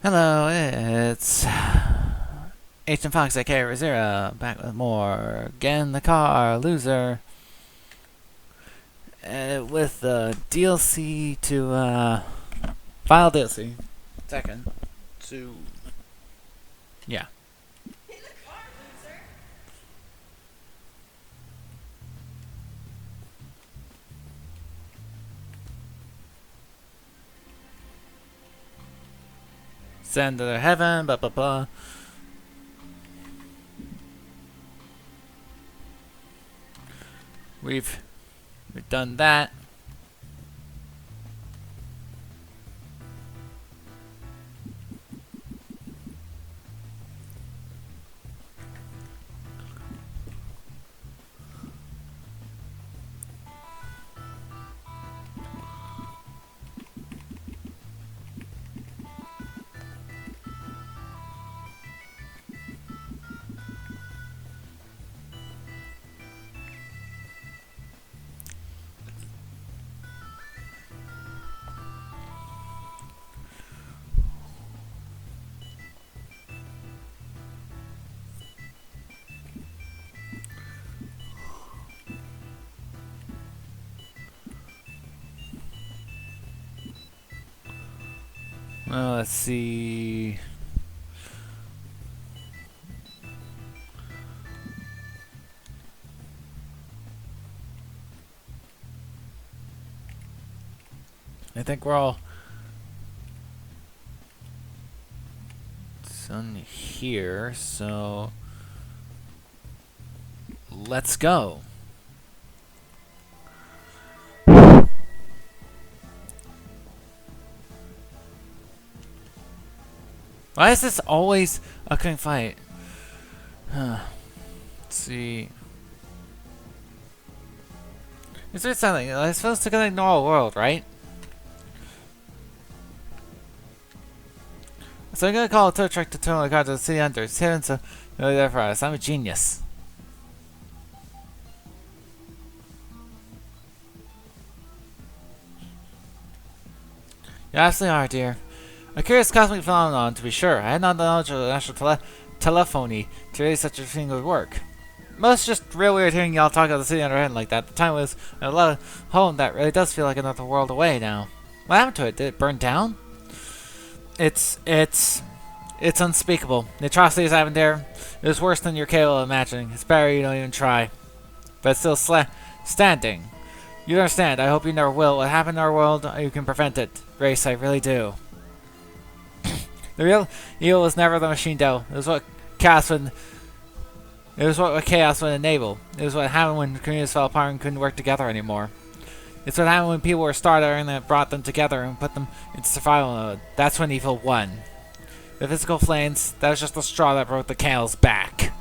Hello, it's Agent Fox, aka Raziera, back with more Get in the Car, Loser, with the DLC to, Final DLC. Second. To, yeah. Send to heaven, blah blah blah. We've done that. Well, let's see. I think we're all done here, so let's go. Why is this always a king fight? Let's see. Is there something? I'm supposed to connect the whole world, right? So I'm gonna call a tow truck to tow my car to the city under. It's hidden, so really there for us. I'm a genius. You absolutely are, dear. A curious cosmic phenomenon, to be sure. I had not the knowledge of the national telephony to really such a thing would work. Most just real weird hearing y'all talk about the city under heaven like that. The time was a lot of home that really does feel like another world away now. What happened to it? Did it burn down? It's unspeakable. The atrocities happened there. It was worse than you're capable of imagining. It's better you don't even try. But it's still standing. You understand. I hope you never will. What happened in our world, you can prevent it. Grace, I really do. The real evil was never the machine devil. It was what chaos would. It was what chaos would enable. It was what happened when communities fell apart and couldn't work together anymore. It's what happened when people were started and then brought them together and put them into survival mode. That's when evil won. The physical flames, that was just the straw that broke the camel's back.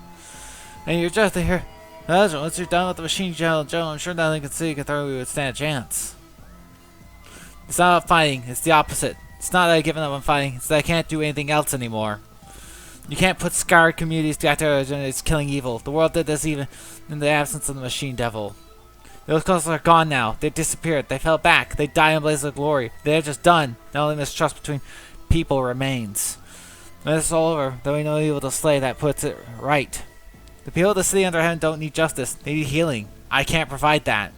And you're just here. Once you're done with the machine Joe, I'm sure nothing can see could throw we would stand a chance. It's not about fighting, it's the opposite. It's not that I've given up on fighting, it's that I can't do anything else anymore. You can't put scarred communities together and it's killing evil. The world did this even in the absence of the machine devil. Those clothes are gone now. They disappeared. They fell back. They died in blaze of glory. They're just done. Now only mistrust between people remains. When this is all over, there will be no evil to slay that puts it right. The people of the city under heaven don't need justice. They need healing. I can't provide that.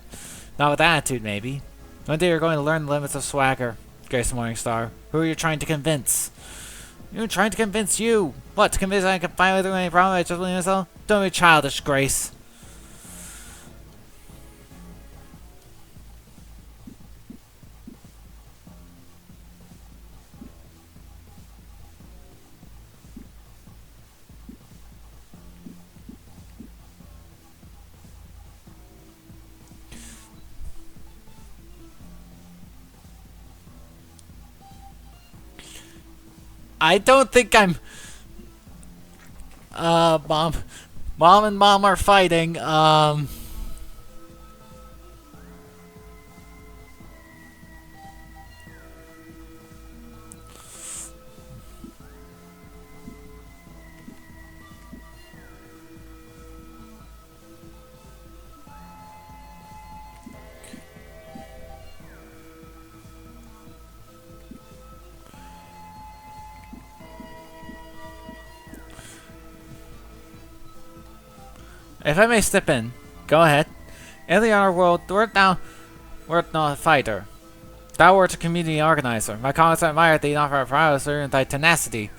Not with attitude, maybe. One day you're going to learn the limits of swagger, Grace Morningstar. Who are you trying to convince? You're trying to convince you. What, to convince I can finally do any problem by just believing myself? Don't be childish, Grace. I don't think I'm... Mom. Mom and Mom are fighting. If I may step in, go ahead. In the other world, wert not a fighter. Thou wert a community organizer. My colleagues admired thee not for thy prowess and thy tenacity,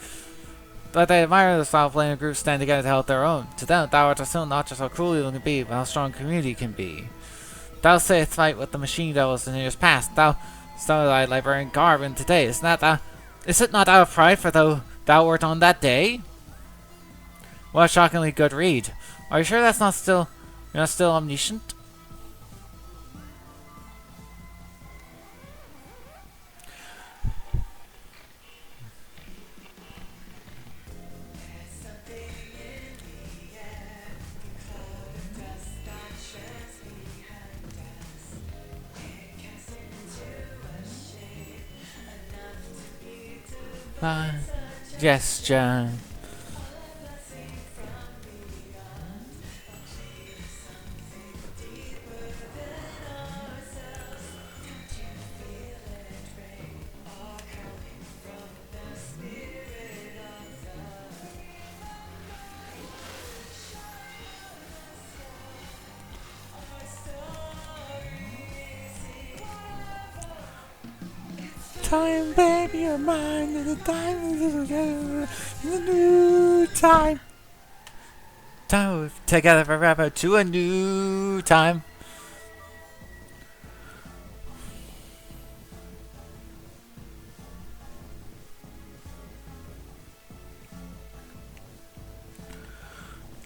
but they admire the style of playing groups stand together to help their own. To them, thou art still not just how cruel you can be, but how strong a community can be. Thou sayest fight with the machine devils in years past. Thou thy librarian garb in today. Is it not out of pride for thou wert on that day? What a shockingly good read. Are you sure you're not still omniscient? Gesture. Time, baby, you're mine, and the time is the new time. Time together forever to a new time.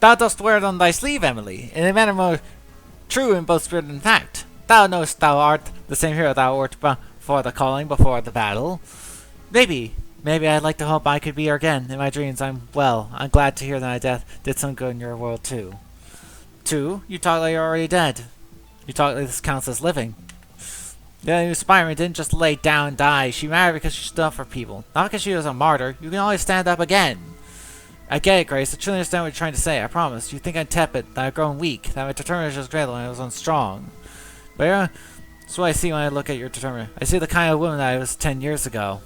Thou dost wear it on thy sleeve, Emily, in a manner more true in both spirit and fact. Thou knowest thou art the same hero thou wert before the calling, before the battle. Maybe I'd like to hope I could be here again. In my dreams, I'm glad to hear that my death did some good in your world, too. Two, you talk like you're already dead. You talk like this counts as living. The new Spider-Man didn't just lay down and die. She married because she stood up for people. Not because she was a martyr. You can always stand up again. I get it, Grace. I truly understand what you're trying to say. I promise. You think I'm tepid, that I've grown weak, that my determination was greater when I was unstrong. But yeah, that's what I see when I look at your determination. I see the kind of woman that I was 10 years ago.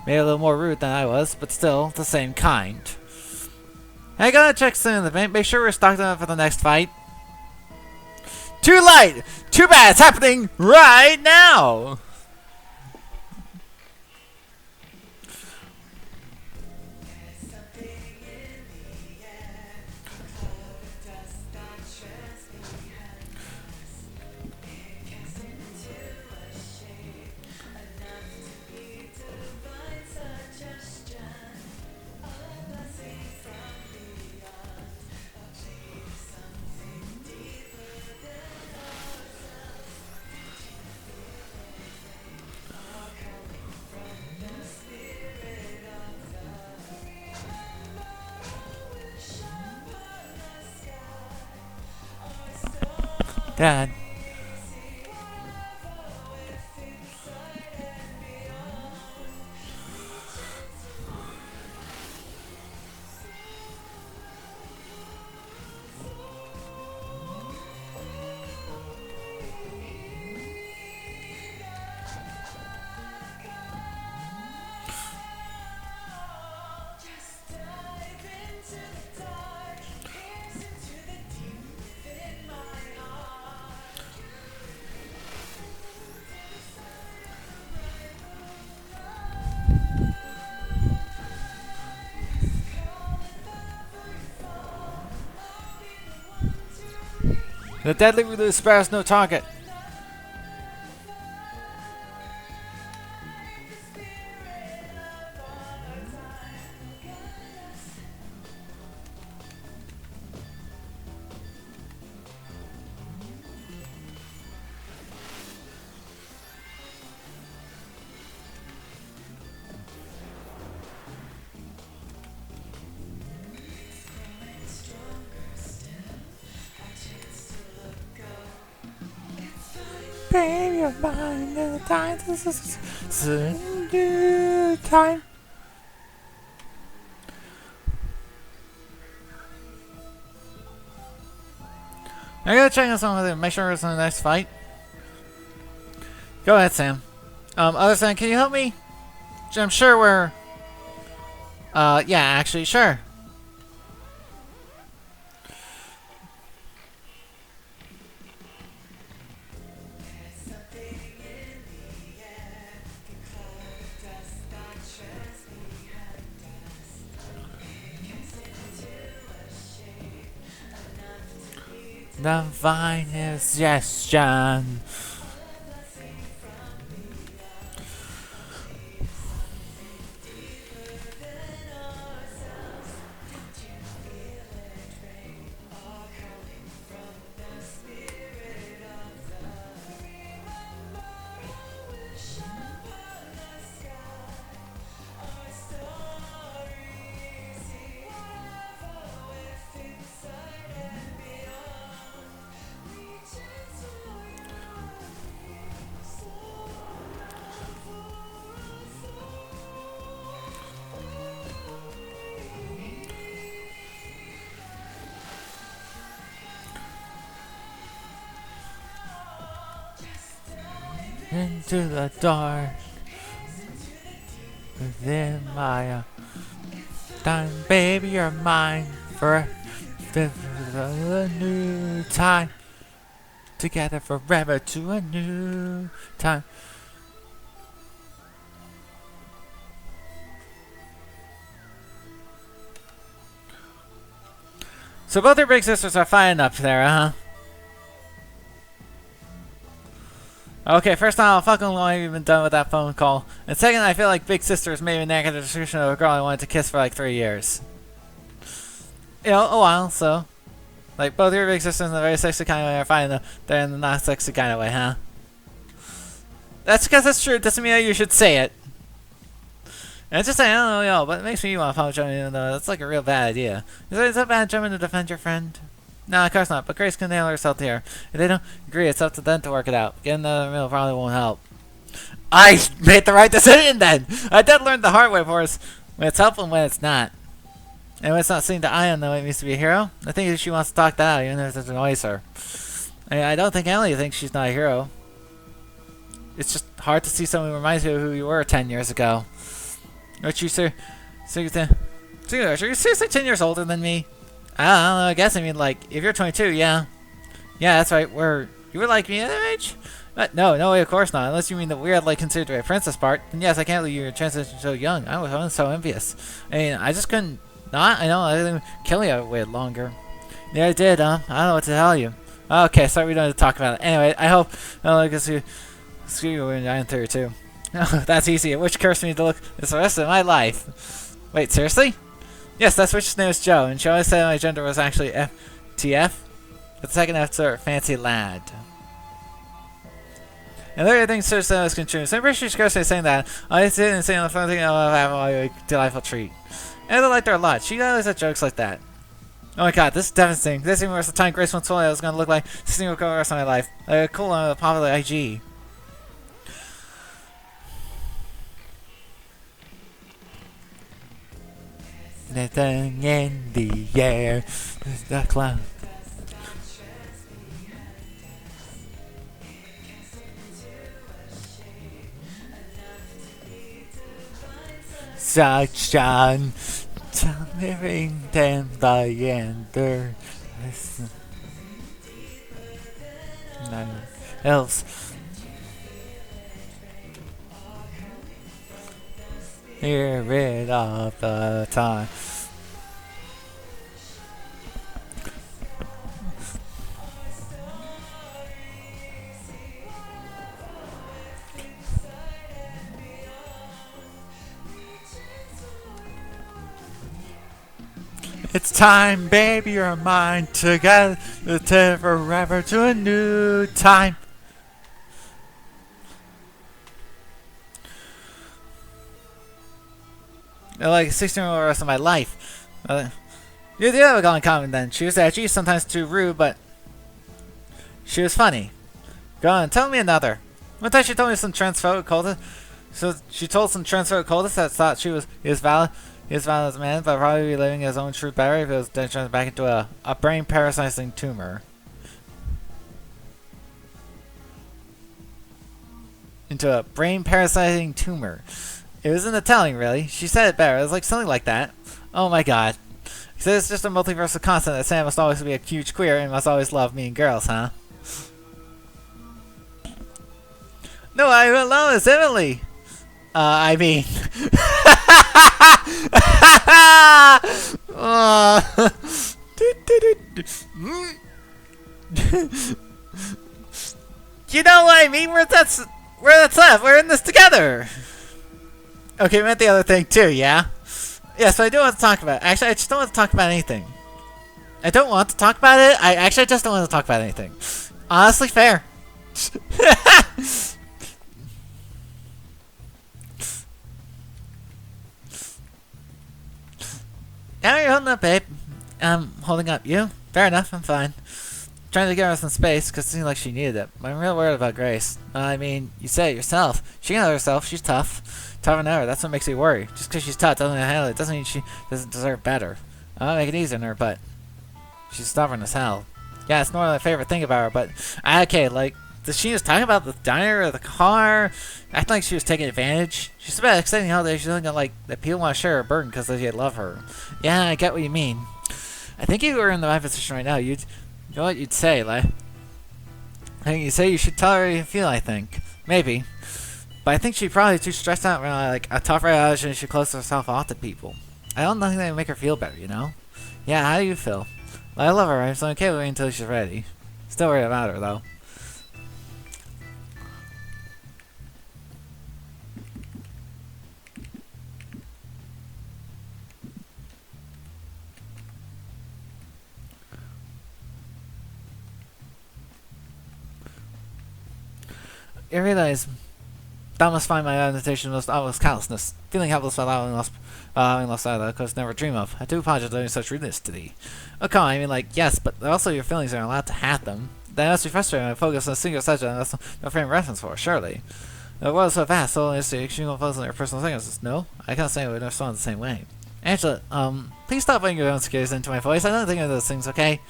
Maybe a little more rude than I was, but still the same kind. Hey, gotta check soon. Make sure we're stocked up for the next fight. Too late! Too bad! It's happening right now! Dad. The deadly release spares no target. Baby, you're mine, and the time is a new time. I gotta check this on with him. Make sure it's in the next fight. Go ahead, Sam. Other Sam, can you help me? I'm sure we're. Yeah, actually, sure. The finest suggestion. Into the dark within my time, baby, you're mine for a new time. Together forever to a new time. So both your big sisters are fine up there, huh? Okay, first time, how fucking long have you been done with that phone call? And second, I feel like Big Sister has made a negative description of a girl I wanted to kiss for like 3 years. You know, a while, so. Like, both your big sisters in the very sexy kind of way are fine, they're in the not sexy kind of way, huh? That's because it's true, it doesn't mean that you should say it. And it's just saying, I don't know, yo, but it makes me want to punch on you, though. That's like a real bad idea. Is it bad jumping to defend your friend? No, of course not, but Grace can nail herself here. If they don't agree, it's up to them to work it out. Getting the middle probably won't help. I made the right decision then! I did learn the hard way for us when it's helpful and when it's not. And when it's not seen to eye on though it means to be a hero, I think she wants to talk that out, even if it annoys her. I don't think Emily thinks she's not a hero. It's just hard to see someone who reminds you of who you were 10 years ago. Aren't you, sir? Are you seriously 10 years older than me? I don't know, I guess I mean, like, if you're 22, yeah. Yeah, that's right, you were like me at that age? No way, of course not. Unless you mean the weird, like, considered to be a princess part. Then yes, I can't believe you were transitioned so young. I was so envious. I mean, I just couldn't not. I know, I didn't kill you wait longer. Yeah, I did, huh? I don't know what to tell you. Okay, sorry we don't have to talk about it. Anyway, I hope, I guess you, screw you when I'm 32. That's easy. Which cursed me to look this the rest of my life. Wait, seriously? Yes, that's witch's name is Joe, and she always said my gender was actually FTF. But the second F's are fancy lad. And there, I think Sir said was contribute. So I'm pretty sure she's cursed me saying that. I didn't say on the phone thing, I'll have a delightful treat. And I liked her a lot. She always had jokes like that. Oh my god, this is devastating. This even worse the time Grace once told me I was going to look like this thing would go the rest of my life. Like a cool on a popular IG. Anything in the air, the cloud. Sunshine, living them the ender. None else. Hear it all the time. It's time, baby, you're mine. Together, forever to a new time. Like 16-year-old the rest of my life. You do have a goal in common then. She was edgy, sometimes too rude, but she was funny. Go on, tell me another. One time she told me some transphobic cultist. So she told some transphobic cultist that thought he was valid as a man, but probably be living his own truth better if it was then turned back into a brain parasizing tumor. Into a brain parasizing tumor. It was in the telling, really. She said it better. It was like something like that. Oh my god. He said it's just a multiversal constant that Sam must always be a huge queer and must always love mean girls, huh? No, I will know it's Emily. I mean. You know what I mean? Where that's at. We're in this together. Okay, I meant the other thing too, yeah? Yeah, so I do want to talk about it. Actually, I just don't want to talk about anything. I don't want to talk about it. I just don't want to talk about anything. Honestly, fair. How are you holding up, babe? I'm holding up. You? Fair enough, I'm fine. Trying to get her some space because it seemed like she needed it. But I'm real worried about Grace. I mean, you say it yourself. She can handle herself. She's tough. Tougher than ever. That's what makes me worry. Just because she's tough doesn't handle it. Doesn't mean she doesn't deserve better. I'll make it easy on her, but she's stubborn as hell. Yeah, it's not my favorite thing about her, but okay, like, does she just talk about the diner or the car? Acting like she was taking advantage. She's about exciting how she's looking at, like, that people want to share her burden because they love her. Yeah, I get what you mean. I think if you were in the right position right now, you know what you'd say, like, I think you'd say you should tell her how you feel, I think. Maybe. But I think she'd probably too stressed out around, like, a tough realization and she'd close herself off to people. I don't think that would make her feel better, you know? Yeah, how do you feel? Well, I love her, right? So I'm okay with waiting until she's ready. Still worried about her, though. I realize that must find my meditation most obvious callousness. Feeling helpless while having lost out I could never dream of. I do apologize for doing such rudeness to thee. Oh, come on, I mean, like, yes, but also your feelings are allowed to have them. That must be frustrating when I focus on a single subject and that's no frame of reference for, surely. The world is so vast, so it's the extreme focus on your personal things. No, I can't say I would respond the same way. Angela, please stop putting your own securities into my voice. I don't think of those things, okay?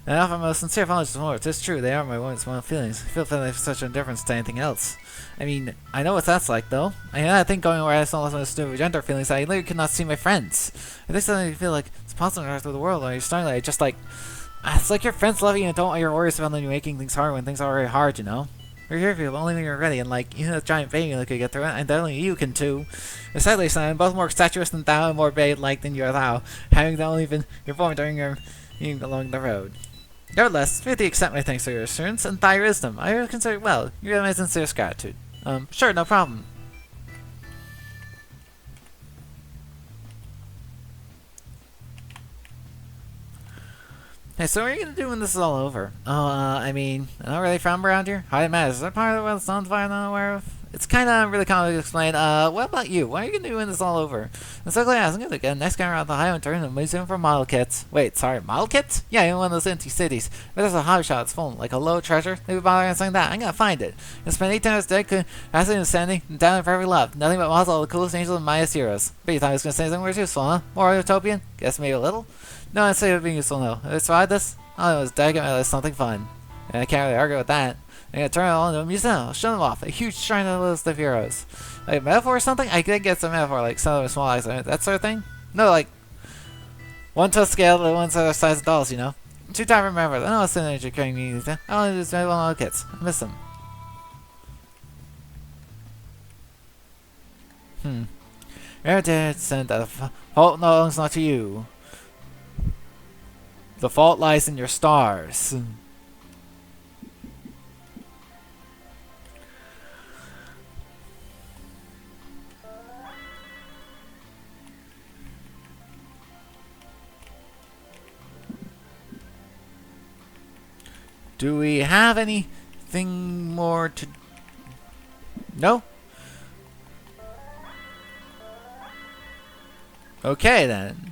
And I offer my most sincere apologies for it. It's true, they are my woman's feelings. I feel like such a difference to anything else. I mean, I know what that's like, though. I think going where I saw my stupid gender feelings, I literally could not see my friends. I think something you feel like it's possible through the world when you're starting like, just like, it's like your friends love you and don't want your worries about you making things hard when things are already hard, you know? We're here for you only when you're ready, and like, you know, the giant baby that could get through it, and definitely you can too. And sadly, son, I'm both more statuous than thou and more babe-like than you are thou, having only been your born during your along the road. Nevertheless, with the accept my thanks for your assurance and thy wisdom, I will consider it well. You have my sincerest gratitude. Sure, no problem. Hey, so what are you gonna do when this is all over? Oh, I mean, I don't really from around here. How it matters. Is that part of the world that's not I'm not aware of? It's kinda really complicated to explain. What about you? What are you gonna do when this is all over? I'm so glad I'm gonna get next guy around the highway and turn into a museum for model kits. Wait, sorry, model kits? Yeah, in one of those empty cities. But there's a hobby shop that's full, like a low treasure. Maybe bother something like that. I'm gonna find it. And spend 8 hours a day asking and standing and down for every love. Nothing but models, all the coolest angels and Maya's heroes. But you thought I was gonna say something more useful, huh? More utopian? Guess maybe a little? No, I'd say it would be useful, no. If I survived this, oh, it was daggone something fun. And I can't really argue with that. I'm gonna turn it all into a museum. I'll show them off. A huge shrine of the list of heroes. Like a metaphor or something? I could get some metaphor, like some of the small eyes, that sort of thing. No, like one to a scale, the ones that are size of dolls, you know. Too tired to remember. I know what's in there carrying me. I only just made one of the kids. I miss them. You're dead, send the fault belongs not to you. The fault lies in your stars. Do we have anything more to... No? Okay, then.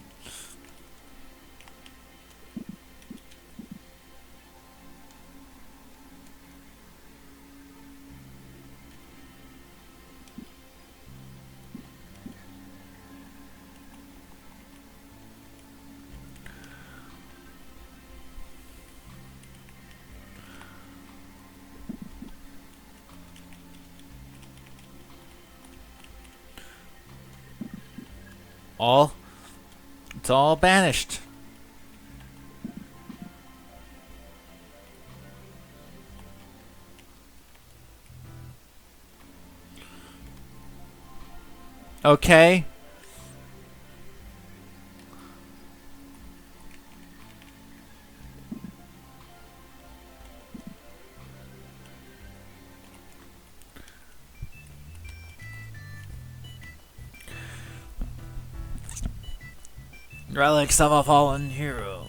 It's all banished. Okay. Relics of a fallen hero.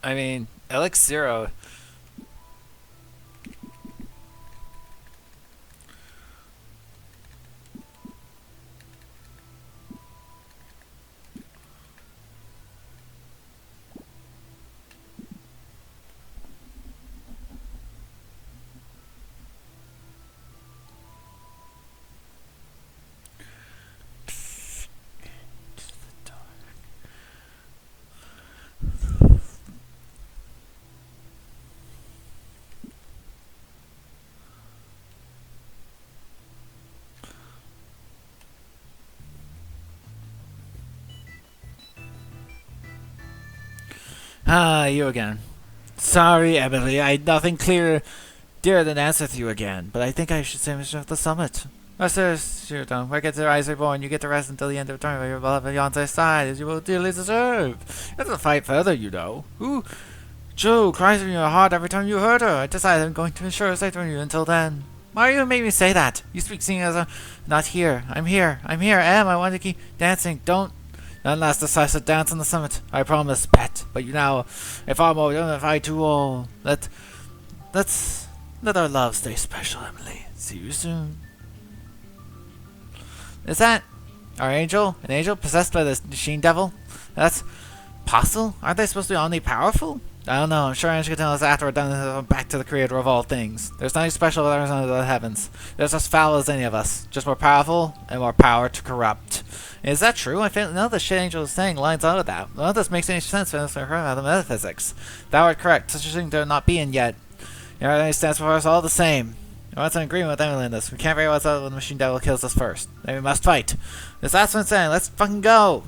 I mean, Elix Zero. Ah, you again. Sorry, Emily. I had nothing clearer, dearer than answer to you again. But I think I should say mission of the summit. Oh, sir, sure, don't. Where get the eyes reborn, you get to rest until the end of time by your beloved fiance's side, as you will dearly deserve. You have to fight further, you know. Ooh, Joe cries in your heart every time you hurt her. I decided I'm going to ensure a safe from you until then. Why are you making me say that? You speak seeing as I'm not here. I'm here. I'm here. I want to keep dancing. Don't. One last decisive dance on the summit. I promise, pet. But you now, if I'm old, if I too old, let's let our love stay special, Emily. See you soon. Is that our angel? An angel possessed by the machine devil? That's possible? Aren't they supposed to be omni-powerful? I don't know. I'm sure Angel can tell us after we're done back to the creator of all things. There's nothing special about ours under the heavens. They're as foul as any of us. Just more powerful and more power to corrupt. Is that true? I feel none of the shit Angel is saying lines up with that. None of this makes any sense when it's heard about the metaphysics. That were correct. Such a thing there not being yet. Everything stands for us all the same. I want an agreement with Emily in this. We can't figure out what's up when the machine devil kills us first. Then we must fight. That's what I'm saying. Let's fucking go.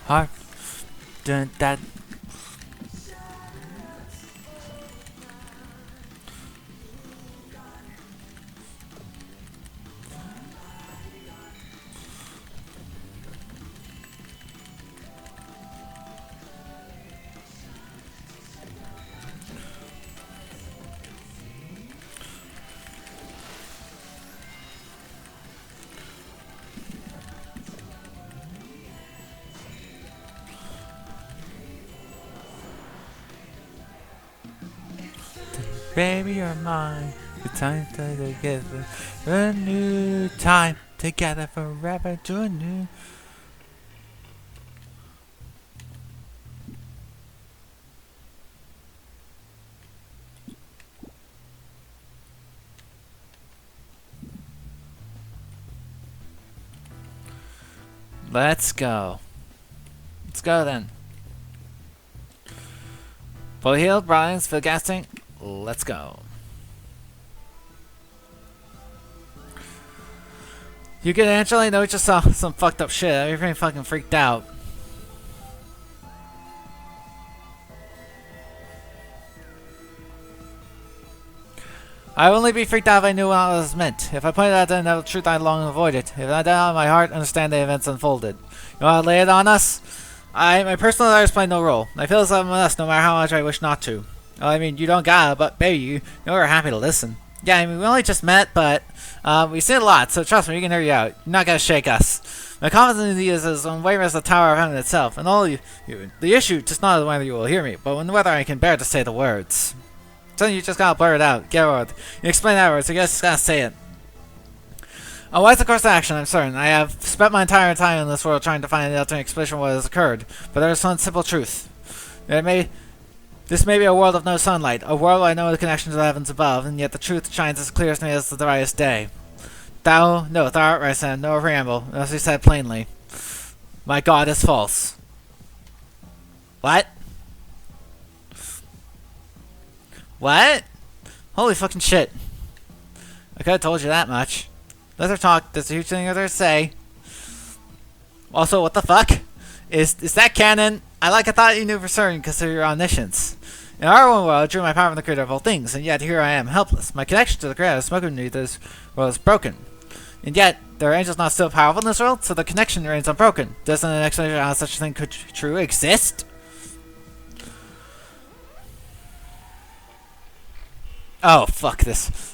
heart. Dun, that. Baby, you're mine. The time together, a new time together forever to a new. Let's go. Let's go then. Fully healed, bronze, for casting. Let's go. You get Angela? I know you just saw some fucked up shit. Everything fucking freaked out. I would only be freaked out if I knew what it was meant. If I pointed out the truth, I'd long avoid it. If I doubt in my heart, understand the events unfolded. You want to lay it on us? My personal desires play no role. I feel it's on us no matter how much I wish not to. Oh, I mean, you don't gotta, but baby, you know we're happy to listen. Yeah, I mean, we only just met, but we've seen a lot, so trust me, we can hear you out. You're not gonna shake us. My confidence in you is as unwavering as the Tower of Heaven itself, and all the issue just not whether you will hear me, but whether I can bear to say the words. So you just gotta blur it out. Get over it. You explain that word, so you just gotta say it. A wise course of action, I'm certain. I have spent my entire time in this world trying to find the alternate explanation of what has occurred, but there is one simple truth. This may be a world of no sunlight, a world where I know the connection to the heavens above, and yet the truth shines as clear as me as the brightest day. Thou art right, son, no preamble, as he said plainly. My God is false. What? What? Holy fucking shit. I could have told you that much. Let her talk, there's a huge thing there to say. Also, what the fuck? Is that canon? I thought you knew for certain because of your omniscience. In our one world, I drew my power from the creator of all things, and yet here I am, helpless. My connection to the creator smoking beneath this world is broken. And yet, there are angels not still powerful in this world, so the connection remains unbroken. Doesn't an explanation how such a thing could true exist? Oh, fuck this.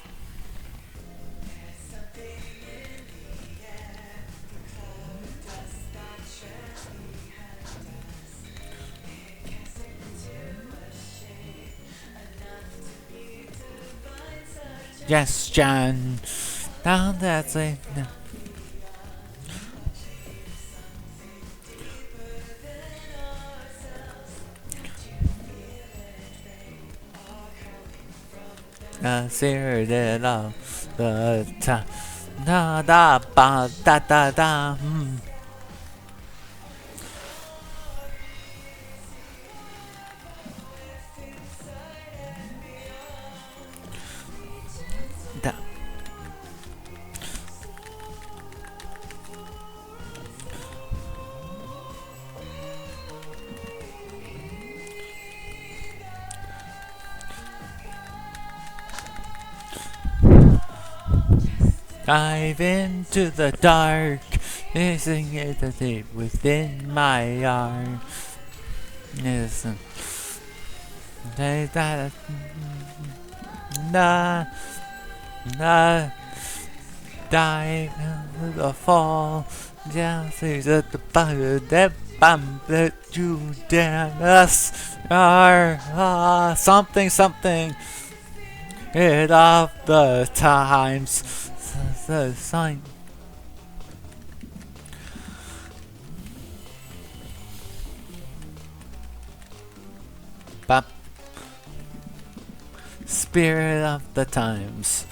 Yes, John. Now that's it. No. Raziera did all the time. Da da ba da da da. Da. Dive into the dark, missing it the deep within my heart. Listen, that dive into the fall, down things at the bottom that bomb that you damn us are something. It off the times. The sign. Bop. Spirit of the times.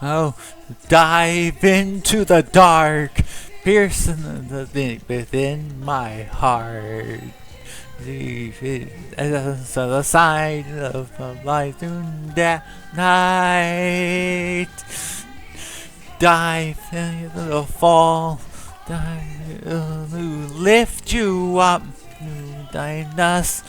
Oh, dive into the dark, piercing the thing within my heart. So the side of the light that night. Dive into the fall. Dive to lift you up. Dive us.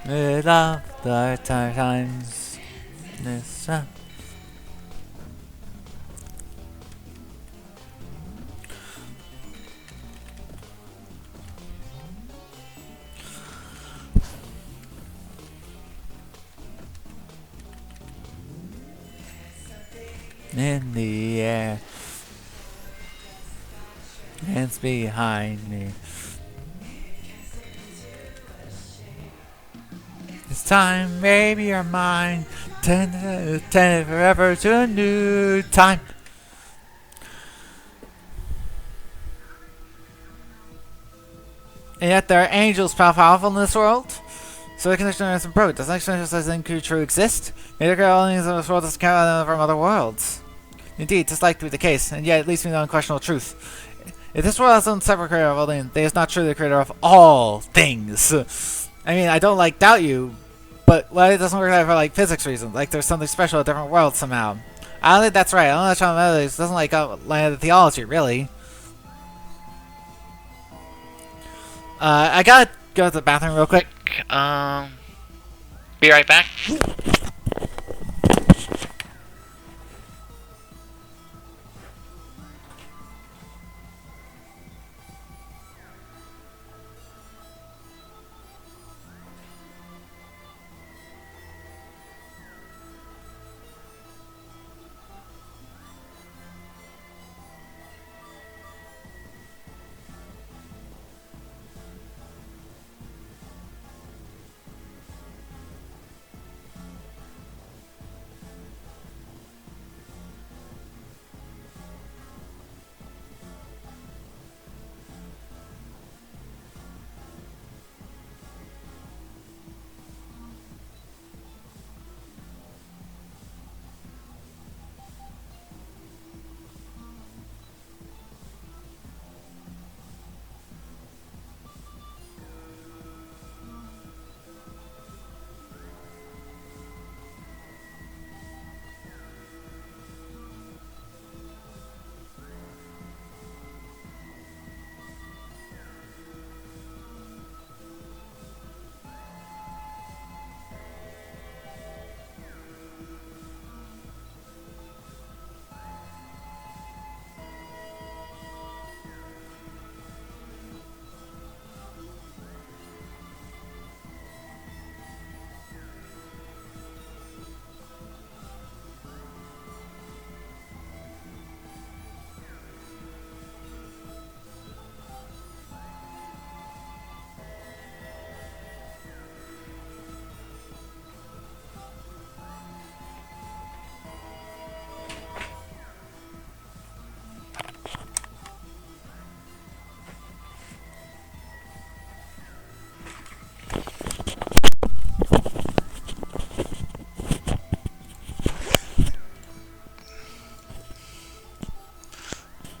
Mid of the times. This. In the air, hands behind me. It's time, maybe you're mine. Tended forever to a new time. And yet there are angels powerful in this world. So the connection is broken. Does explanation such thing could true exist? Maybe the only in this world doesn't count from other worlds. Indeed, this likely to be the case, and yet it leads me to unquestionable truth. If this world has its own separate creator of all things, then it's not truly the creator of all things. I mean, I don't doubt you, but it doesn't work out for physics reasons. Like there's something special, a different world somehow. I don't think that's right. I don't know Sean Melodies doesn't land the theology, really. I gotta go to the bathroom real quick. Be right back.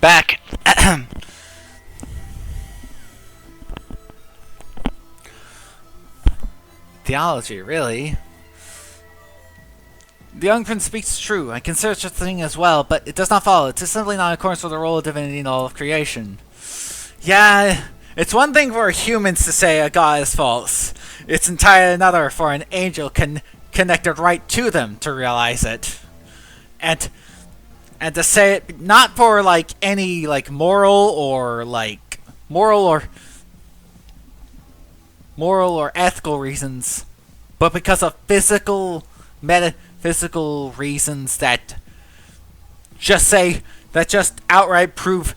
Back. Theology, really? The young prince speaks true. I consider such a thing as well, but it does not follow. It is simply not in accordance with the role of divinity in all of creation. Yeah, it's one thing for humans to say a god is false. It's entirely another for an angel connected right to them to realize it. And to say it not for any moral or ethical reasons, but because of metaphysical reasons that just outright prove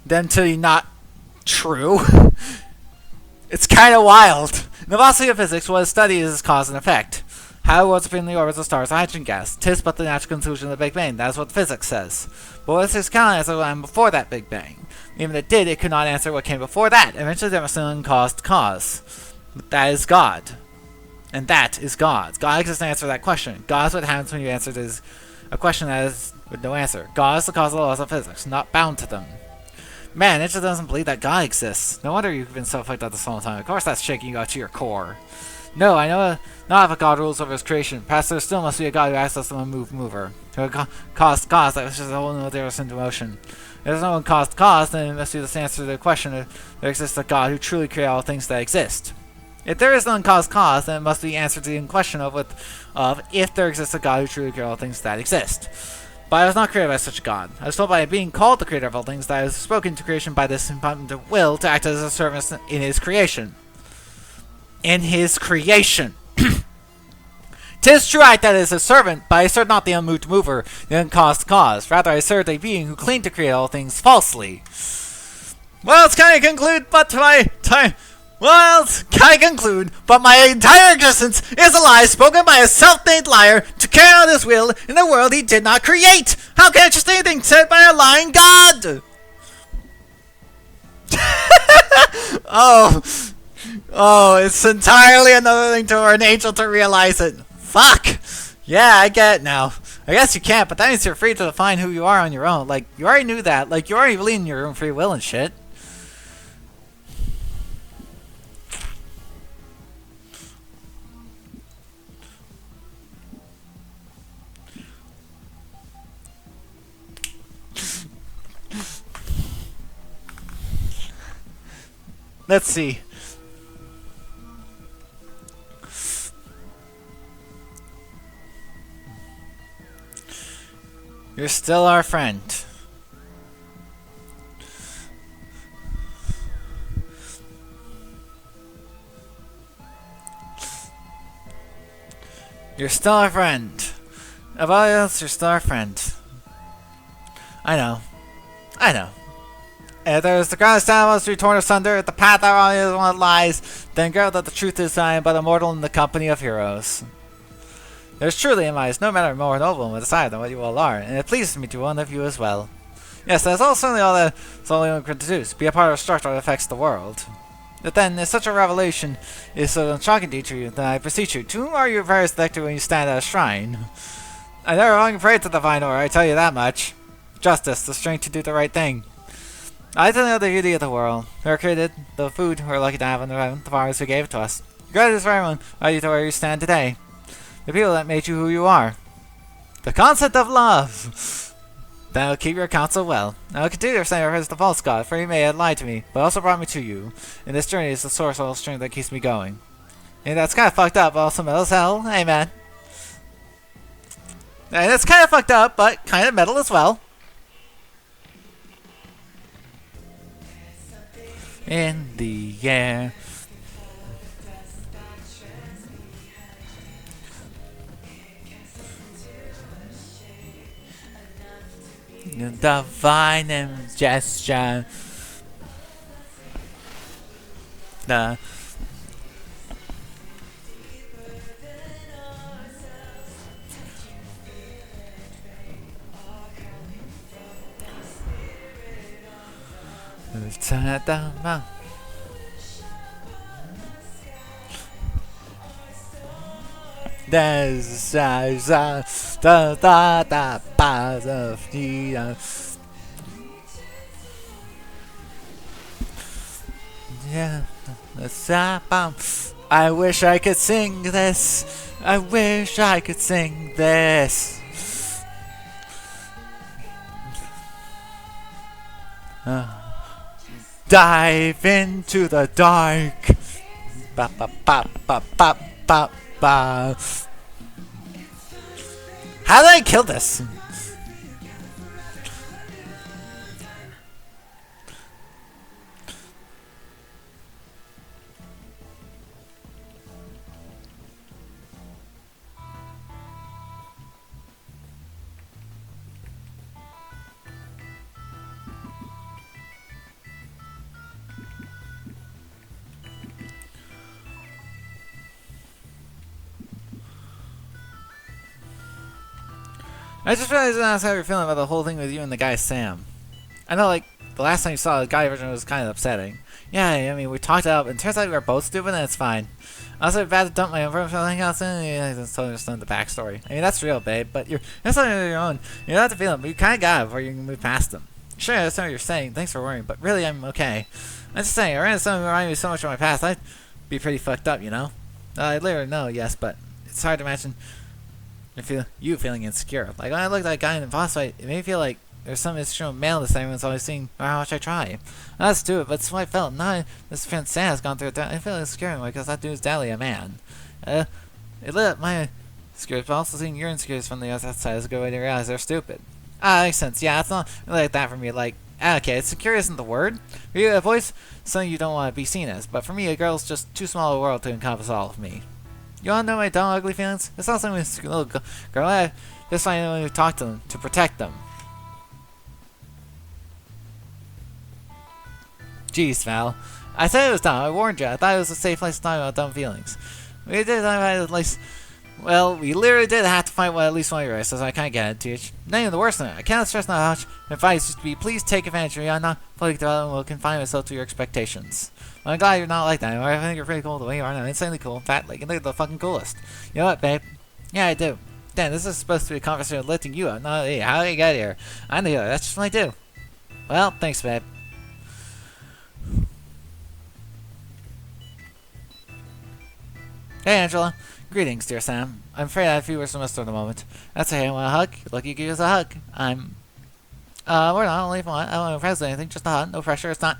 them to be not true. It's kind of wild. In the philosophy of physics, what is studied is cause and effect. How it was between the orbits of stars and hydrogen gas. 'Tis but the natural conclusion of the Big Bang. That is what physics says. But what physics cannot answer what came before that Big Bang. Even if it did, it could not answer what came before that. Eventually there must be an uncaused cause. That is God. And that is God. God exists to answer that question. God is what happens when you answer a question that is with no answer. God is the cause of the laws of physics, not bound to them. Man, it just doesn't believe that God exists. No wonder you've been so fucked up this whole time. Of course that's shaking you out to your core. No, I know not if a God rules over his creation. Perhaps there still must be a God who acts as the mover. Who caused cause, that was just a whole new difference into motion. If there's no one caused cause, then it must be this answer to the question if there exists a God who truly created all things that exist. If there is none caused cause, then it must be answered to the question of if there exists a God who truly created all things that exist. But I was not created by such a God. I was told by a being called the creator of all things that I was spoken to creation by this impotent will to act as a servant in his creation. In his creation. 'Tis true that it is a servant, but I assert not the unmoved mover, the uncaused cause. Rather, I assert a being who claimed to create all things falsely. Well, it's kind of conclude, but my entire existence is a lie spoken by a self-made liar to carry out his will in a world he did not create. How can I trust anything said by a lying God? Oh, it's entirely another thing for an angel to realize it. Fuck! Yeah, I get it now. I guess you can't, but that means you're free to define who you are on your own. Like, you already knew that. Like, you already believe in your own free will and shit. Let's see. You're still our friend. You're still our friend. Above all else, you're still our friend. I know. I know. If there's the ground must be torn asunder, if the path out is one that lies, then girl that the truth is I am but a mortal in the company of heroes. There's truly in my eyes no matter more noble and desire than what you all are, and it pleases me to one of you as well. Yes, that's all certainly all that's all anyone can do, to be a part of a structure that affects the world. But then, if such a revelation is so shocking to you, then I beseech you, to whom are you very selected when you stand at a shrine? I never long prayed to the divine order, I tell you that much. Justice, the strength to do the right thing. I don't know the beauty of the world. We were created, the food we're lucky to have, and the farmers who gave it to us. Gratitude for everyone, are you to where you stand today? The people that made you who you are. The concept of love! Then I'll keep your counsel well. I will continue to say as the false god, for he may have lied to me, but also brought me to you. And this journey is the source of all strength that keeps me going. And that's kind of fucked up, but also metal as hell. Amen. And it's kind of fucked up, but kind of metal as well. In the air. Divine gesture. The there's the path of the yeah, I wish I could sing this. I wish I could sing this. Dive into the dark. Ba ba ba ba ba ba ba. How did I kill this? I just realized that's how you're feeling about the whole thing with you and the guy Sam. I know, like, the last time you saw the guy version was kind of upsetting. Yeah, I mean, we talked it up, and it turns out we were both stupid, and it's fine. I was about to dump my own for anything else, and I just totally understand the backstory. I mean, that's real, babe, but you're something of your own. You don't have to feel it, but you kind of got it before you can move past them. Sure, that's what you're saying. Thanks for worrying, but really, I'm okay. I'm just saying, I ran into something that reminded me so much of my past. I'd be pretty fucked up, you know? I literally know, yes, but it's hard to imagine you feeling insecure. Like, when I looked at that guy in the boss fight, it made me feel like there's some instrumental maleness that everyone's always seen no matter how much I try. That's stupid, but it's what I felt. Now this friend Sam has gone through it. I feel insecure because that dude's dadly a man. It lit up my insecurities, but also seeing your insecurities from the outside is a good way to realize they're stupid. Ah, that makes sense. Yeah, it's not really like that for me. Like, okay, insecure isn't the word. For you, a voice something you don't want to be seen as. But for me, a girl's just too small a world to encompass all of me. You want to know my dumb, ugly feelings? It's not something with a little girl. I just find anyone who talk to them to protect them. Jeez, Val. I said it was dumb. I warned you. I thought it was a safe place to talk about dumb feelings. We did at least. Well, we literally did have to fight at least one of your races, so I kind of get it, Teach. Not even the worst thing. I cannot stress enough how much advice used to be. Please take advantage of me. I'm not fully developed and will confine myself to your expectations. I'm glad you're not like that. I think you're pretty cool the way you are now. Insanely cool. In fact, like, you're the fucking coolest. You know what, babe? Yeah, I do. Dan, this is supposed to be a conversation lifting you up. No, hey, how did you get here? I'm the healer. That's just what I do. Well, thanks, babe. Hey, Angela. Greetings, dear Sam. I'm afraid I have few words to muster at the moment. That's okay. Want a hug? Lucky give us a hug. We're not only if I don't want to impress anything, just a hug. No pressure. It's not.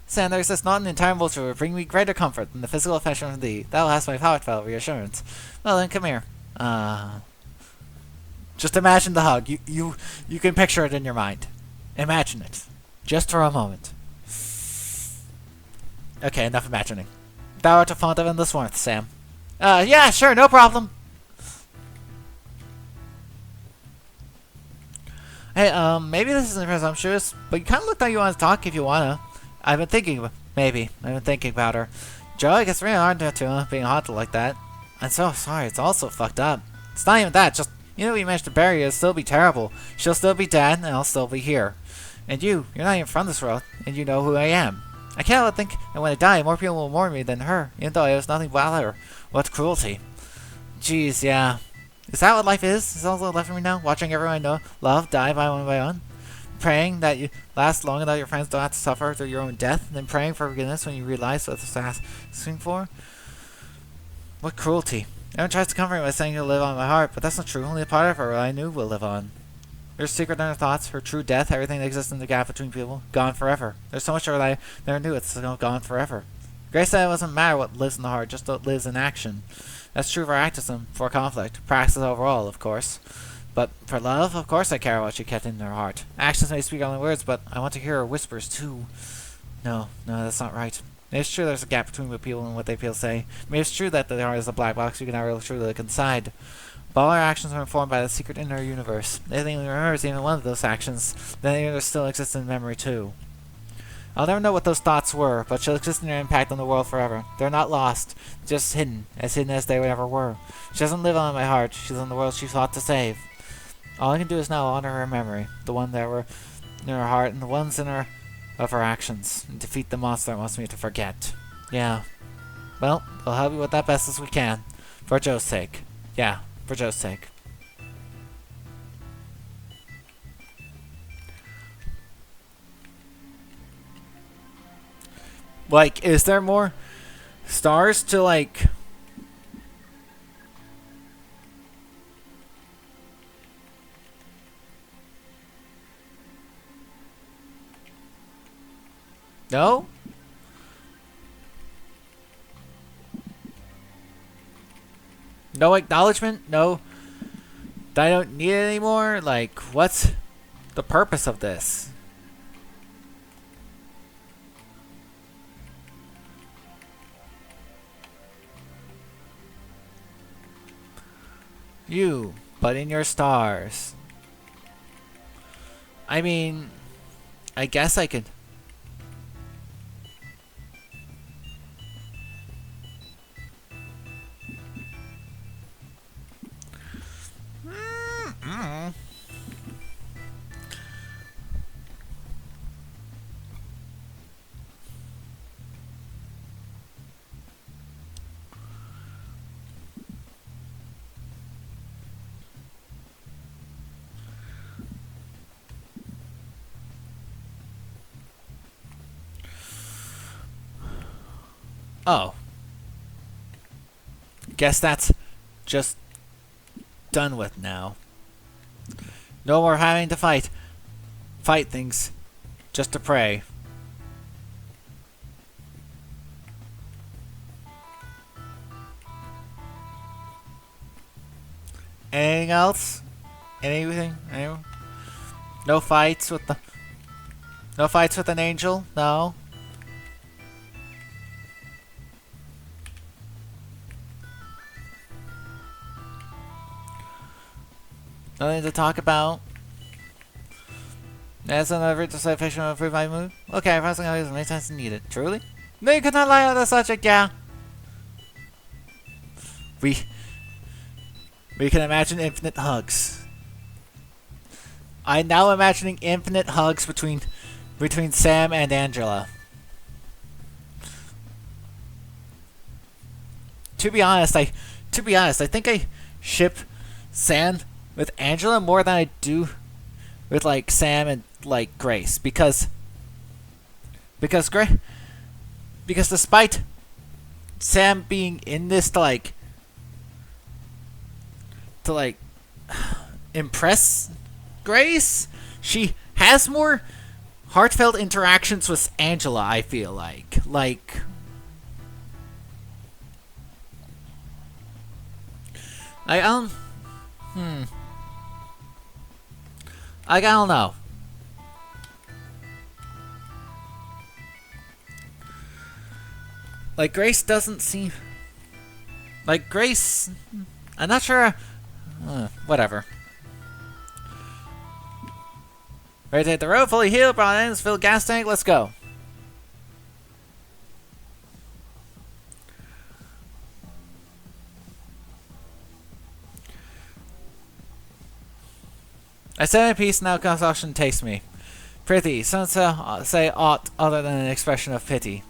Sam, there's this not an entire vulture will bring me greater comfort than the physical affection from thee. That will last my heartfelt reassurance. Well then, come here. Just imagine the hug. You can picture it in your mind. Imagine it. Just for a moment. Okay, enough imagining. Thou art a font of endless warmth, Sam. Yeah, sure, no problem. Hey, maybe this isn't presumptuous, but you kind of look like you want to talk if you wanna. I've been thinking about her. Joe, it gets really hard to being haunted like that. I'm so sorry, it's all so fucked up. It's not even that, just, we managed to bury her, it'll still be terrible. She'll still be dead, and I'll still be here. And you're not even from this world, and you know who I am. I cannot think that when I die, more people will mourn me than her, even though I was nothing but her. What cruelty. Jeez, yeah. Is that what life is? Is all left for me now? Watching everyone I know, love, die by one? Praying that you last long enough your friends don't have to suffer through your own death, and then praying for forgiveness when you realize what they're asking for? What cruelty. Everyone tries to comfort me by saying you'll live on in my heart, but that's not true. Only a part of her I knew will live on. Her secret in her thoughts, her true death, everything that exists in the gap between people, gone forever. There's so much of her that I never knew, it's gone forever. Grace said it doesn't matter what lives in the heart, just what lives in action. That's true for activism, for conflict, praxis overall, of course. But for love, of course I care what she kept in her heart. Actions may speak only words, but I want to hear her whispers too. No, that's not right. It's true there's a gap between what people and what they feel say. Maybe it's true that the heart is a black box you can never truly look inside. But all our actions are informed by the secret inner universe. If anything remembers even one of those actions, then the universe still exists in memory too. I'll never know what those thoughts were, but she'll exist in their impact on the world forever. They're not lost, just hidden as they ever were. She doesn't live on in my heart, she's in the world she sought to save. All I can do is now honor her memory, the one that were in her heart and the ones in her of her actions, and defeat the monster that wants me to forget. Yeah. Well, we'll help you with that best as we can. For Joe's sake. Yeah, for Joe's sake. Like, is there more stars to, like... No? No acknowledgement? No? I don't need it anymore? Like, what's the purpose of this? You, but in your stars. I mean, I guess I could... Oh. Guess that's just done with now. No more having to fight things just to pray. Anything else? Anything? Anyone? No fights with the... No fights with an angel? No? Nothing to talk about? That's another to say fiction of free my mood? Okay, I was going to make sense to need it. Truly? No, you could not lie on the subject, yeah. We can imagine infinite hugs. I'm now imagining infinite hugs between Sam and Angela. To be honest, I think I ship Sam with Angela more than I do with like Sam and like Grace because despite Sam being in this to impress Grace, she has more heartfelt interactions with Angela, I feel like. I don't know. Like, Grace doesn't seem... Like, Grace... I'm not sure... whatever. Ready to hit the road, fully healed, brought in, filled gas tank, let's go. I said in peace, now consumption takes me. Pretty, some say aught other than an expression of pity.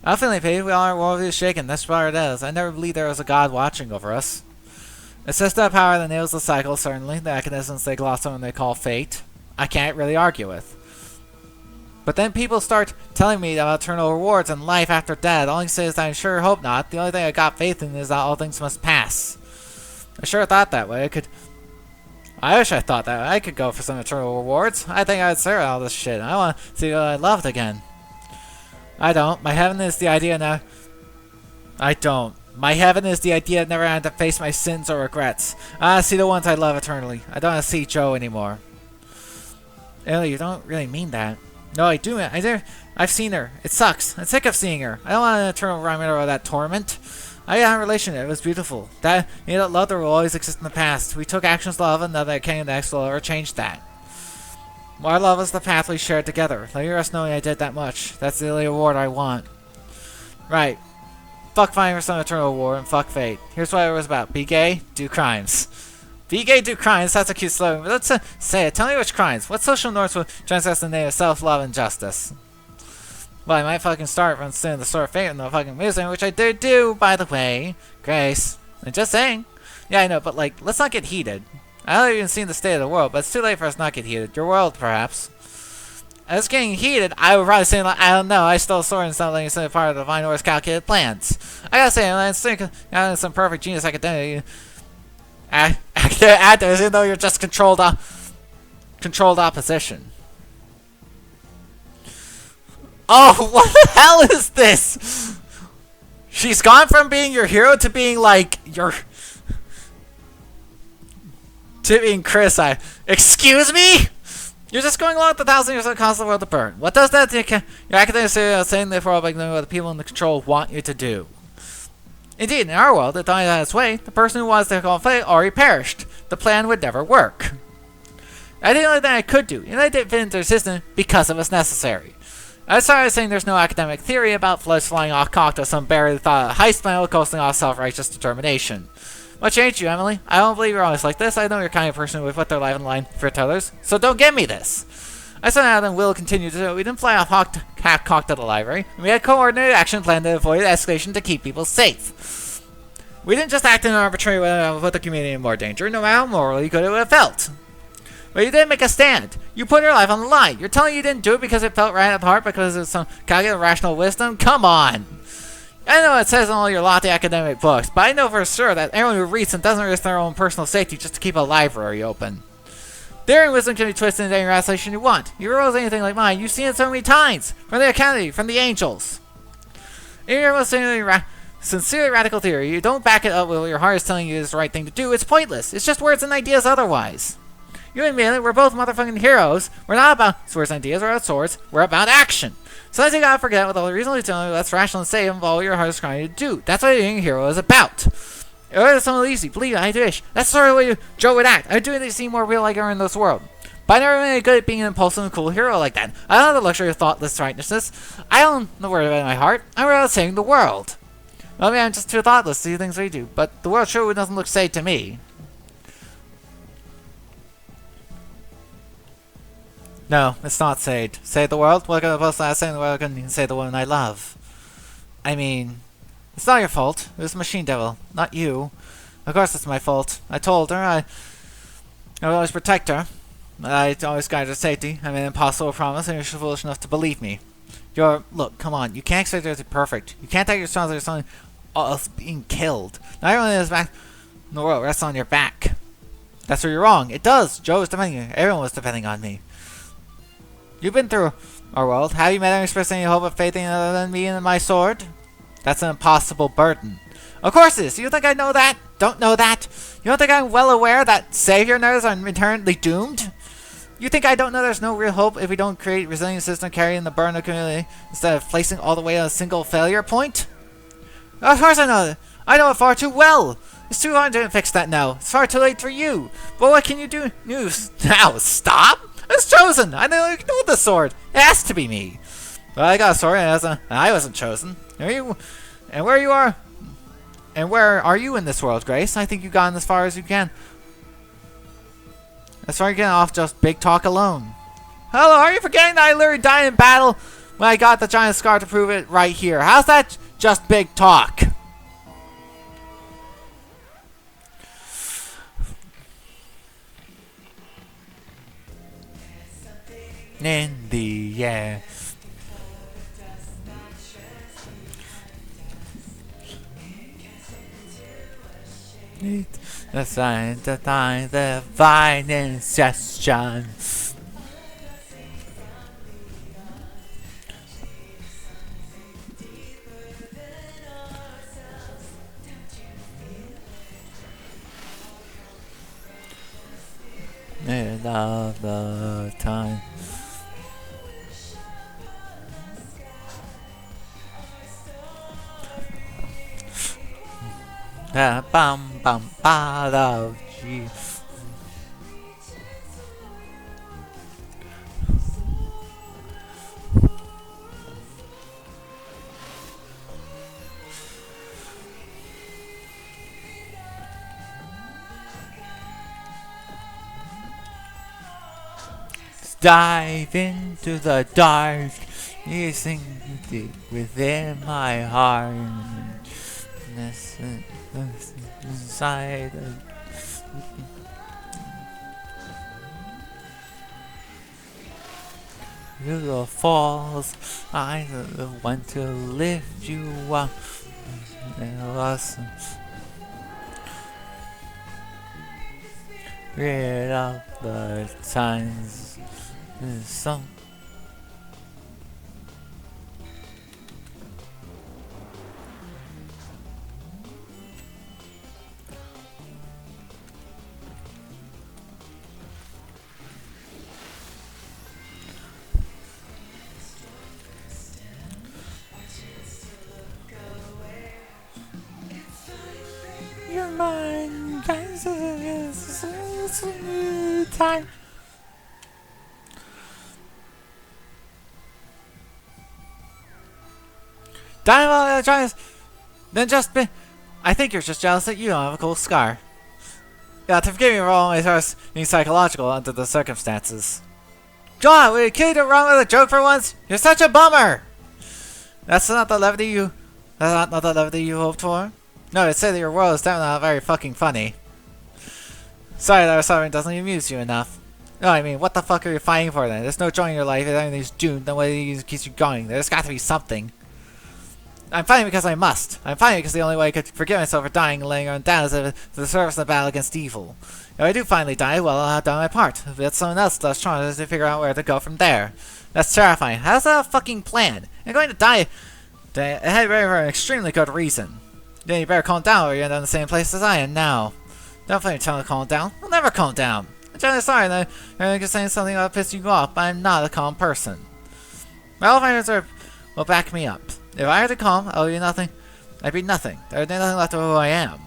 I'm feeling pity, we all are worldly shaken, that's what it is. I never believed there was a god watching over us. It's just that power that nails the cycle, certainly. The mechanisms they gloss on when they call fate. I can't really argue with. But then people start telling me about eternal rewards and life after death. All I can say is that I sure hope not. The only thing I got faith in is that all things must pass. I sure thought that way. I wish I thought that way. I could go for some eternal rewards. I think I'd stare at all this shit. I want to see what I loved again. I don't. My heaven is the idea now. I don't. My heaven is the idea of never having to face my sins or regrets. I want to see the ones I love eternally. I don't want to see Joe anymore. Ellie, you don't really mean that. No, I do. I've seen her. It sucks. I'm sick of seeing her. I don't want an eternal reminder of that torment. I had a relationship. It was beautiful. That love that will always exist in the past. We took actions to love, and now that came next will ever change that. Our love is the path we shared together. Let me rest knowing I did that much. That's the only reward I want. Right. Fuck finding for some eternal reward, and fuck fate. Here's what it was about. Be gay, do crimes. Be gay, do crimes. That's a cute slogan. But let's say it. Tell me which crimes. What social norms would transgress the name of self-love and justice? Well, I might fucking start from seeing the sort of fate in the fucking museum, which I did do, by the way. Grace. I'm just saying. Yeah, I know, but like, let's not get heated. I haven't even seen the state of the world, but it's too late for us not get heated. Your world, perhaps. As getting heated, I would probably say, like, I don't know, I stole a sword and something instead of part of the Divine Order's calculated plans. I gotta say, I think some perfect genius academic actors, even though you're just controlled opposition. Oh, what the hell is this? She's gone from being your hero to being like your... to being criticized. Excuse me? You're just going along with the 1,000 years that cause the world to burn. What does that do? Your academics say saying therefore all by knowing what the people in the control want you to do. Indeed, in our world, if Donnie had its way, the person who wants to call fate already perished. The plan would never work. I did the only thing I could do, and I didn't fit into their system because it was necessary. I started saying there's no academic theory about floats flying off cocked or some barely thought heist plan coasting off self-righteous determination. What changed you, Emily? I don't believe you're always like this. I know you're the kind of person who would put their life on the line for others, so don't give me this. I said that and will continue to do it. We didn't fly off half-cocked to the library, and we had a coordinated action plan to avoid escalation to keep people safe. We didn't just act in an arbitrary way to put the community in more danger, no matter how morally good it would have felt. But you didn't make a stand. You put your life on the line. You're telling me you didn't do it because it felt right at heart because of some calculated rational wisdom? Come on! I know it says in all your lofty academic books, but I know for sure that everyone who reads them doesn't risk their own personal safety just to keep a library open. Their wisdom can be twisted into any translation you want. Your rules anything like mine, you've seen it so many times! From the Academy, from the angels. In your most sincerely radical theory, you don't back it up with what your heart is telling you is the right thing to do, it's pointless. It's just words and ideas otherwise. You and me, we're both motherfucking heroes. We're not about swords and ideas, we're about swords, we're about action. Sometimes you gotta forget what all the reasonably telling you that's rational and say and follow your heart is trying to do. That's what being a hero is about. It's so easy, believe it, I wish. That's sort of the way Joe would act. I do anything to seem more real like her in this world. But I never been any good at being an impulsive and cool hero like that. I don't have the luxury of thoughtless righteousness. I don't know where about my heart. I'm about saving the world. Well, I mean, I'm just too thoughtless to do things we do, but the world sure doesn't look safe to me. No, it's not saved. Save the world? What can I possibly save the world? I couldn't even save the woman I love. I mean, it's not your fault. It was the Machine Devil, not you. Of course it's my fault. I told her I would always protect her. I always guide her safety. I made an impossible promise, and you're foolish enough to believe me. Look, come on. You can't expect her to be perfect. You can't take your responsibility for something else being killed. Not everyone is back in the world rests on your back. That's where you're wrong. It does. Joe was depending on you. Everyone was depending on me. You've been through our world. Have you met and expressed any hope of faith in other than me and my sword? That's an impossible burden. Of course it is. You think I know that? Don't know that? You don't think I'm well aware that savior nerds are inherently doomed? You think I don't know there's no real hope if we don't create a resilient system carrying the burden of community instead of placing all the way on a single failure point? Of course I know that. I know it far too well. It's too hard to fix that now. It's far too late for you. But what can you do now? Stop? It's chosen! I know the sword. It has to be me. Well, I got a sword and I wasn't chosen. And where are you in this world, Grace? I think you've gotten as far as you can. As far as you can off just big talk alone. Hello, are you forgetting that I literally died in battle when I got the giant scar to prove it right here? How's that just big talk? In the air. The sign to find the divine ingestion. And all the time. Bum bum ba gee. Dive into the dark, you sing deep within my heart. Inside the falls, I'm the one to lift you up. Rid of the times. Some. Your mind, guys, it's a new time. Dynamo tries. Then just be. I think you're just jealous that you don't have a cool scar. You have to forgive me for all my stars being psychological under the circumstances. John, will you kill you wrong with a joke for once? You're such a bummer. That's not the levity you. That's not the levity you hoped for. No, I'd say that your world is definitely not very fucking funny. Sorry that our suffering doesn't amuse you enough. No, I mean, what the fuck are you fighting for then? There's no joy in your life, if everything's doomed, then what keeps you going? There's got to be something. I'm fighting because I must. I'm fighting because the only way I could forgive myself for dying and laying on down is to the service of the battle against evil. If I do finally die, well, I'll have done my part. If it's someone else less strong, to figure out where to go from there. That's terrifying. How's that a fucking plan? You're going to die. It had for an extremely good reason. Then you better calm down or you end up in the same place as I am now. Don't find me telling me to calm down. I'll never calm down. I'm genuinely sorry that I'm saying something that'll piss you off, but I'm not a calm person. My Alzheimer's will back me up. If I were to calm, I would be nothing. I'd be nothing. There'd be nothing left of who I am.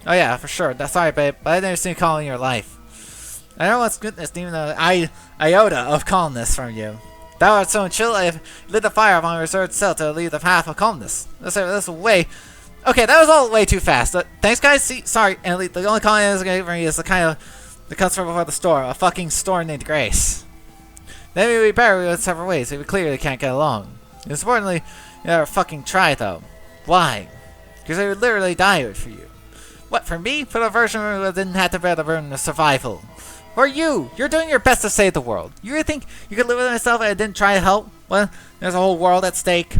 Oh yeah, for sure. Sorry, babe, but I've never seen calm in your life. I don't know what's goodness, even an iota of calmness from you. Thou art so chill, I have lit the fire upon my reserved cell to lead the path of calmness. This way. Okay, that was all way too fast. Thanks, guys. Sorry, and the only comment I was going to give me is the kind of the customer before the store, a fucking store named Grace. Then we would better in several ways. We clearly can't get along. Most importantly, you never fucking try though. Why? Because I would literally die for you. What, for me? For the version who didn't have to bear the burden of survival. Or you! You're doing your best to save the world. You really think you could live with myself if I didn't try to help? Well, there's a whole world at stake.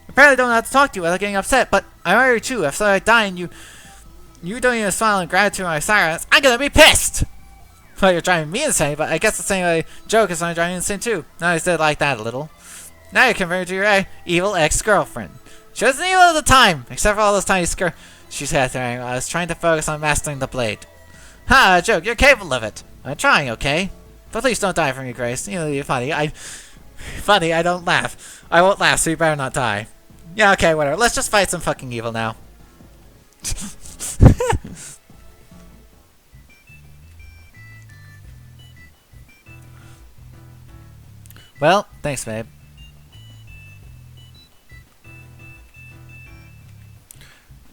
Apparently don't know how to talk to you without getting upset, but I'm already true. If I die and you don't even smile in gratitude for my silence, I'm gonna be pissed! Well, you're driving me insane, but I guess the same joke is I'm driving you insane too. Now I said like that a little. Now you're converted to your evil ex-girlfriend. She wasn't evil at the time, except for all those tiny she said to me. I was trying to focus on mastering the blade. Ha, joke, you're capable of it. I'm trying, okay? But please don't die for me, Grace. You know, you're funny. I don't laugh. I won't laugh, so you better not die. Yeah, okay, whatever. Let's just fight some fucking evil now. Well, thanks, babe.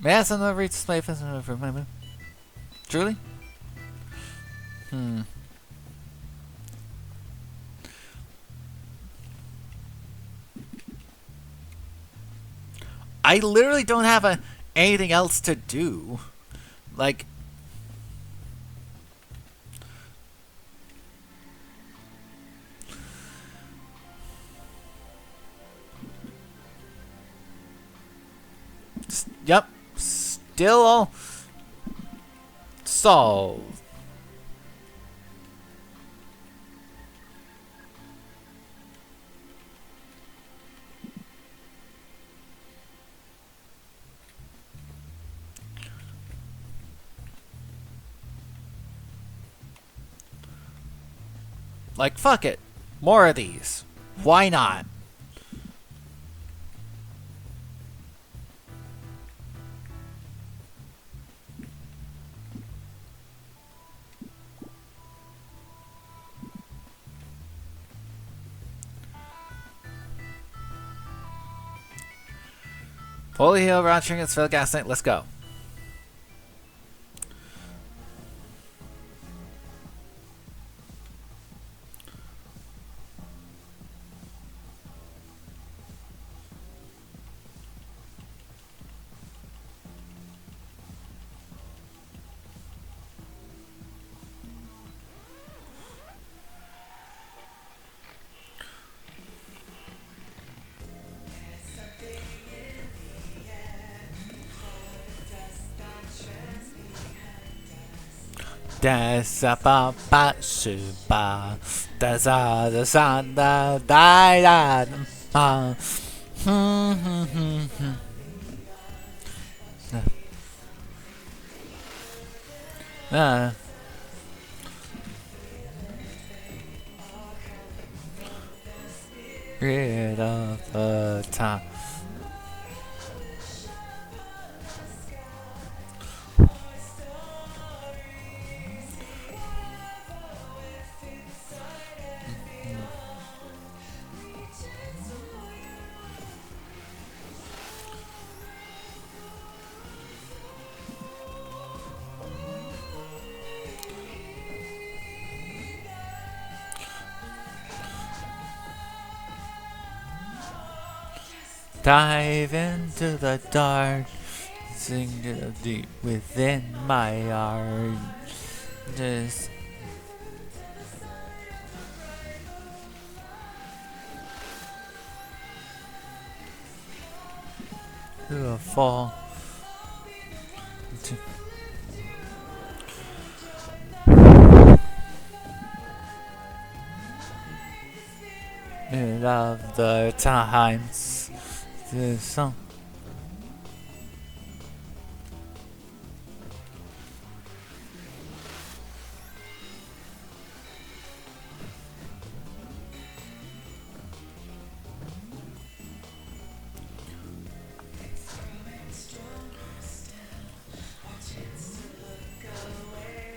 May I have some reach display for my move? Truly? I literally don't have anything else to do. Like... Yep. Still all solved. Like, fuck it. More of these. Why not? Fully healed, round trinkets, fill gas tank, let's go. Da sa ba ba su ba da za da da ba. Rid of the time. Dive into the dark, sing to the deep within my heart. Just to a fall. Mid of the times, the song.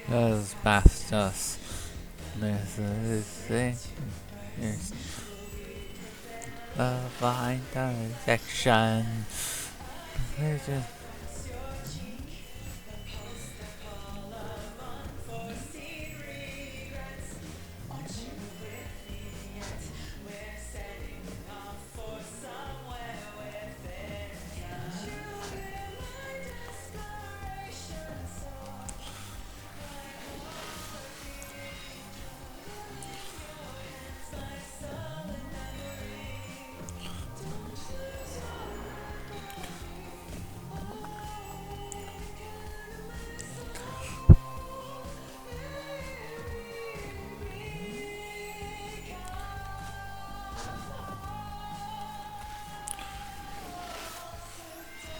As past us, this thing is a fine direction.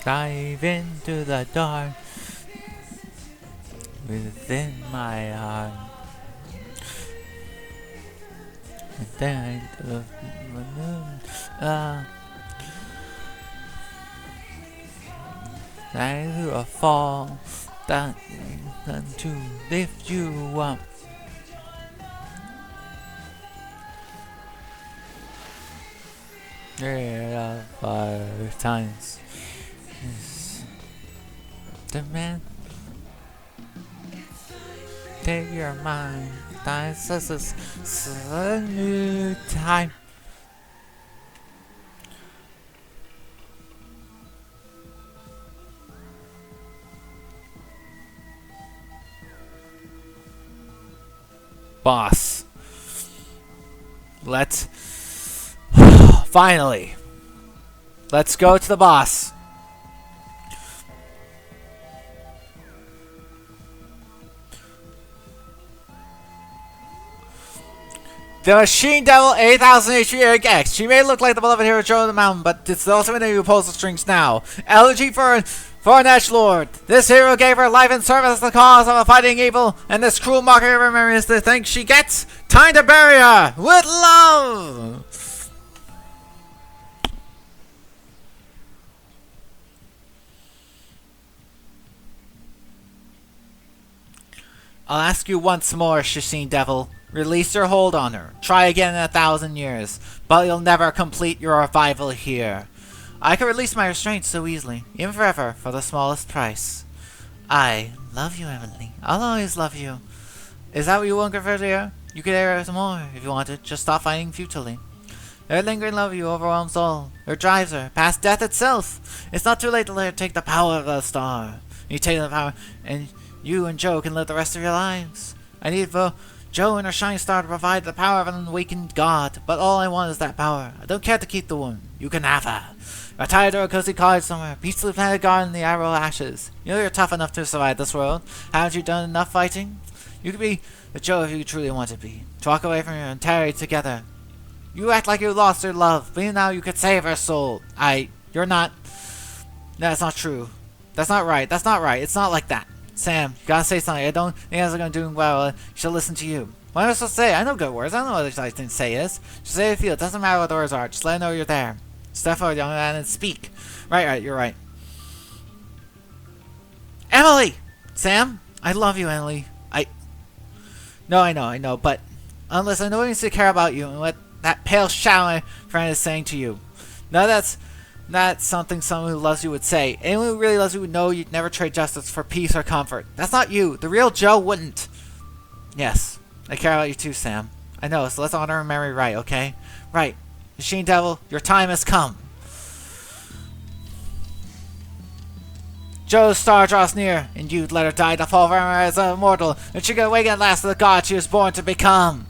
Dive into the dark within my heart. And then the moon, I will fall down to lift you up. There are 5 times. The man take your mind. This is a new time. Boss. Let's finally. Let's go to the boss. The Machine Devil 8000 HP Eric X. She may look like the beloved hero Joe of the Mountain, but it's the ultimate who pulls the strings now. Elegy for an Edge Lord. This hero gave her life in service to the cause of a fighting evil, and this cruel mockery of her memory is the thing she gets. Time to bury her with love. I'll ask you once more, Shishine Devil. Release your hold on her. Try again in 1,000 years, but you'll never complete your revival here. I can release my restraints so easily, even forever, for the smallest price. I love you, Emily. I'll always love you. Is that what you want, Raziera? You could air some more if you wanted. Just stop fighting futilely. Her lingering love of you overwhelms all. It drives her past death itself. It's not too late to let her take the power of the star. You take the power, and you and Joe can live the rest of your lives. I need Joe and her shining star to provide the power of an awakened god, but all I want is that power. I don't care to keep the woman. You can have her. Retire to a cozy cottage somewhere, peacefully plant a garden in the Arrow Ashes. You know you're tough enough to survive this world. Haven't you done enough fighting? You could be the Joe if you truly want to be. To walk away from her and tarry together. You act like you lost her love, but now you could save her soul. You're not. That's not true. That's not right. That's not right. It's not like that. Sam, you gotta say something. I don't think I'm gonna do well. She'll listen to you. What am I supposed to say? I know good words. I don't know what I can say is. Just say what you feel. It doesn't matter what the words are. Just let her know you're there. Step forward, young man, and speak. Right, you're right. Emily! Sam? I love you, Emily. No, I know, but unless I know he needs to care about you and what that pale shadow friend is saying to you. No, that's not something someone who loves you would say. Anyone who really loves you would know you'd never trade justice for peace or comfort. That's not you. The real Joe wouldn't. Yes, I care about you too, Sam. I know, so let's honor her memory right, okay? Right. Machine Devil, your time has come. Joe's star draws near, and you'd let her die to fall from her as a mortal, and she could awaken at last to the god she was born to become.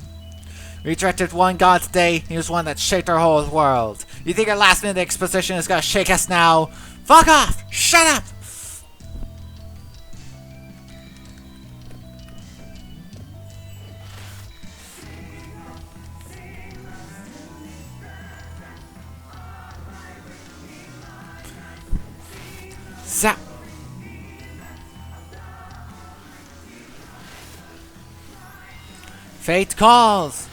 We directed one god today, he was one that shaped our whole world. You think our last minute exposition is gonna shake us now? Fuck off! Shut up! Zap! Fate calls!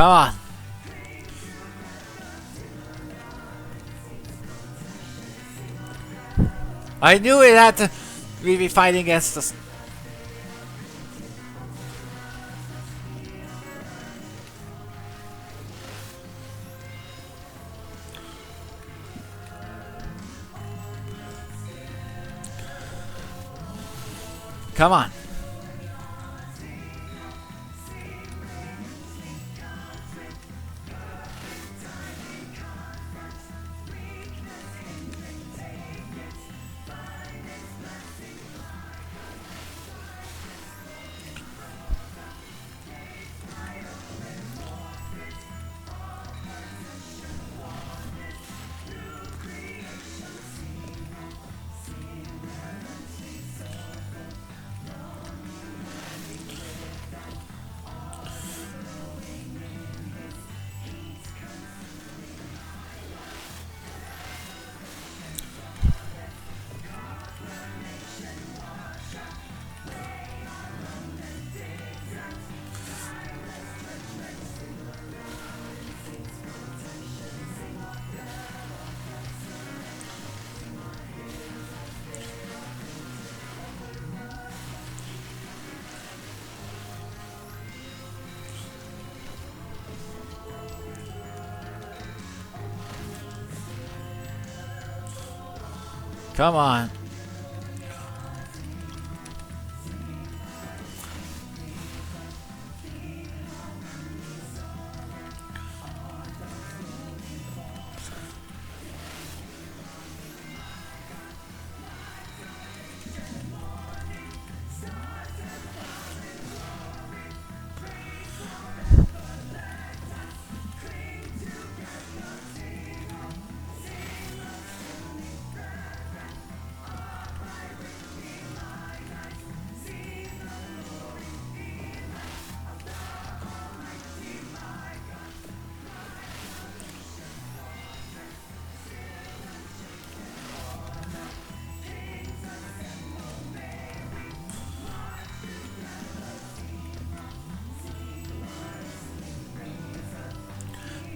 Come on. I knew it had to be fighting against us. Come on. Come on.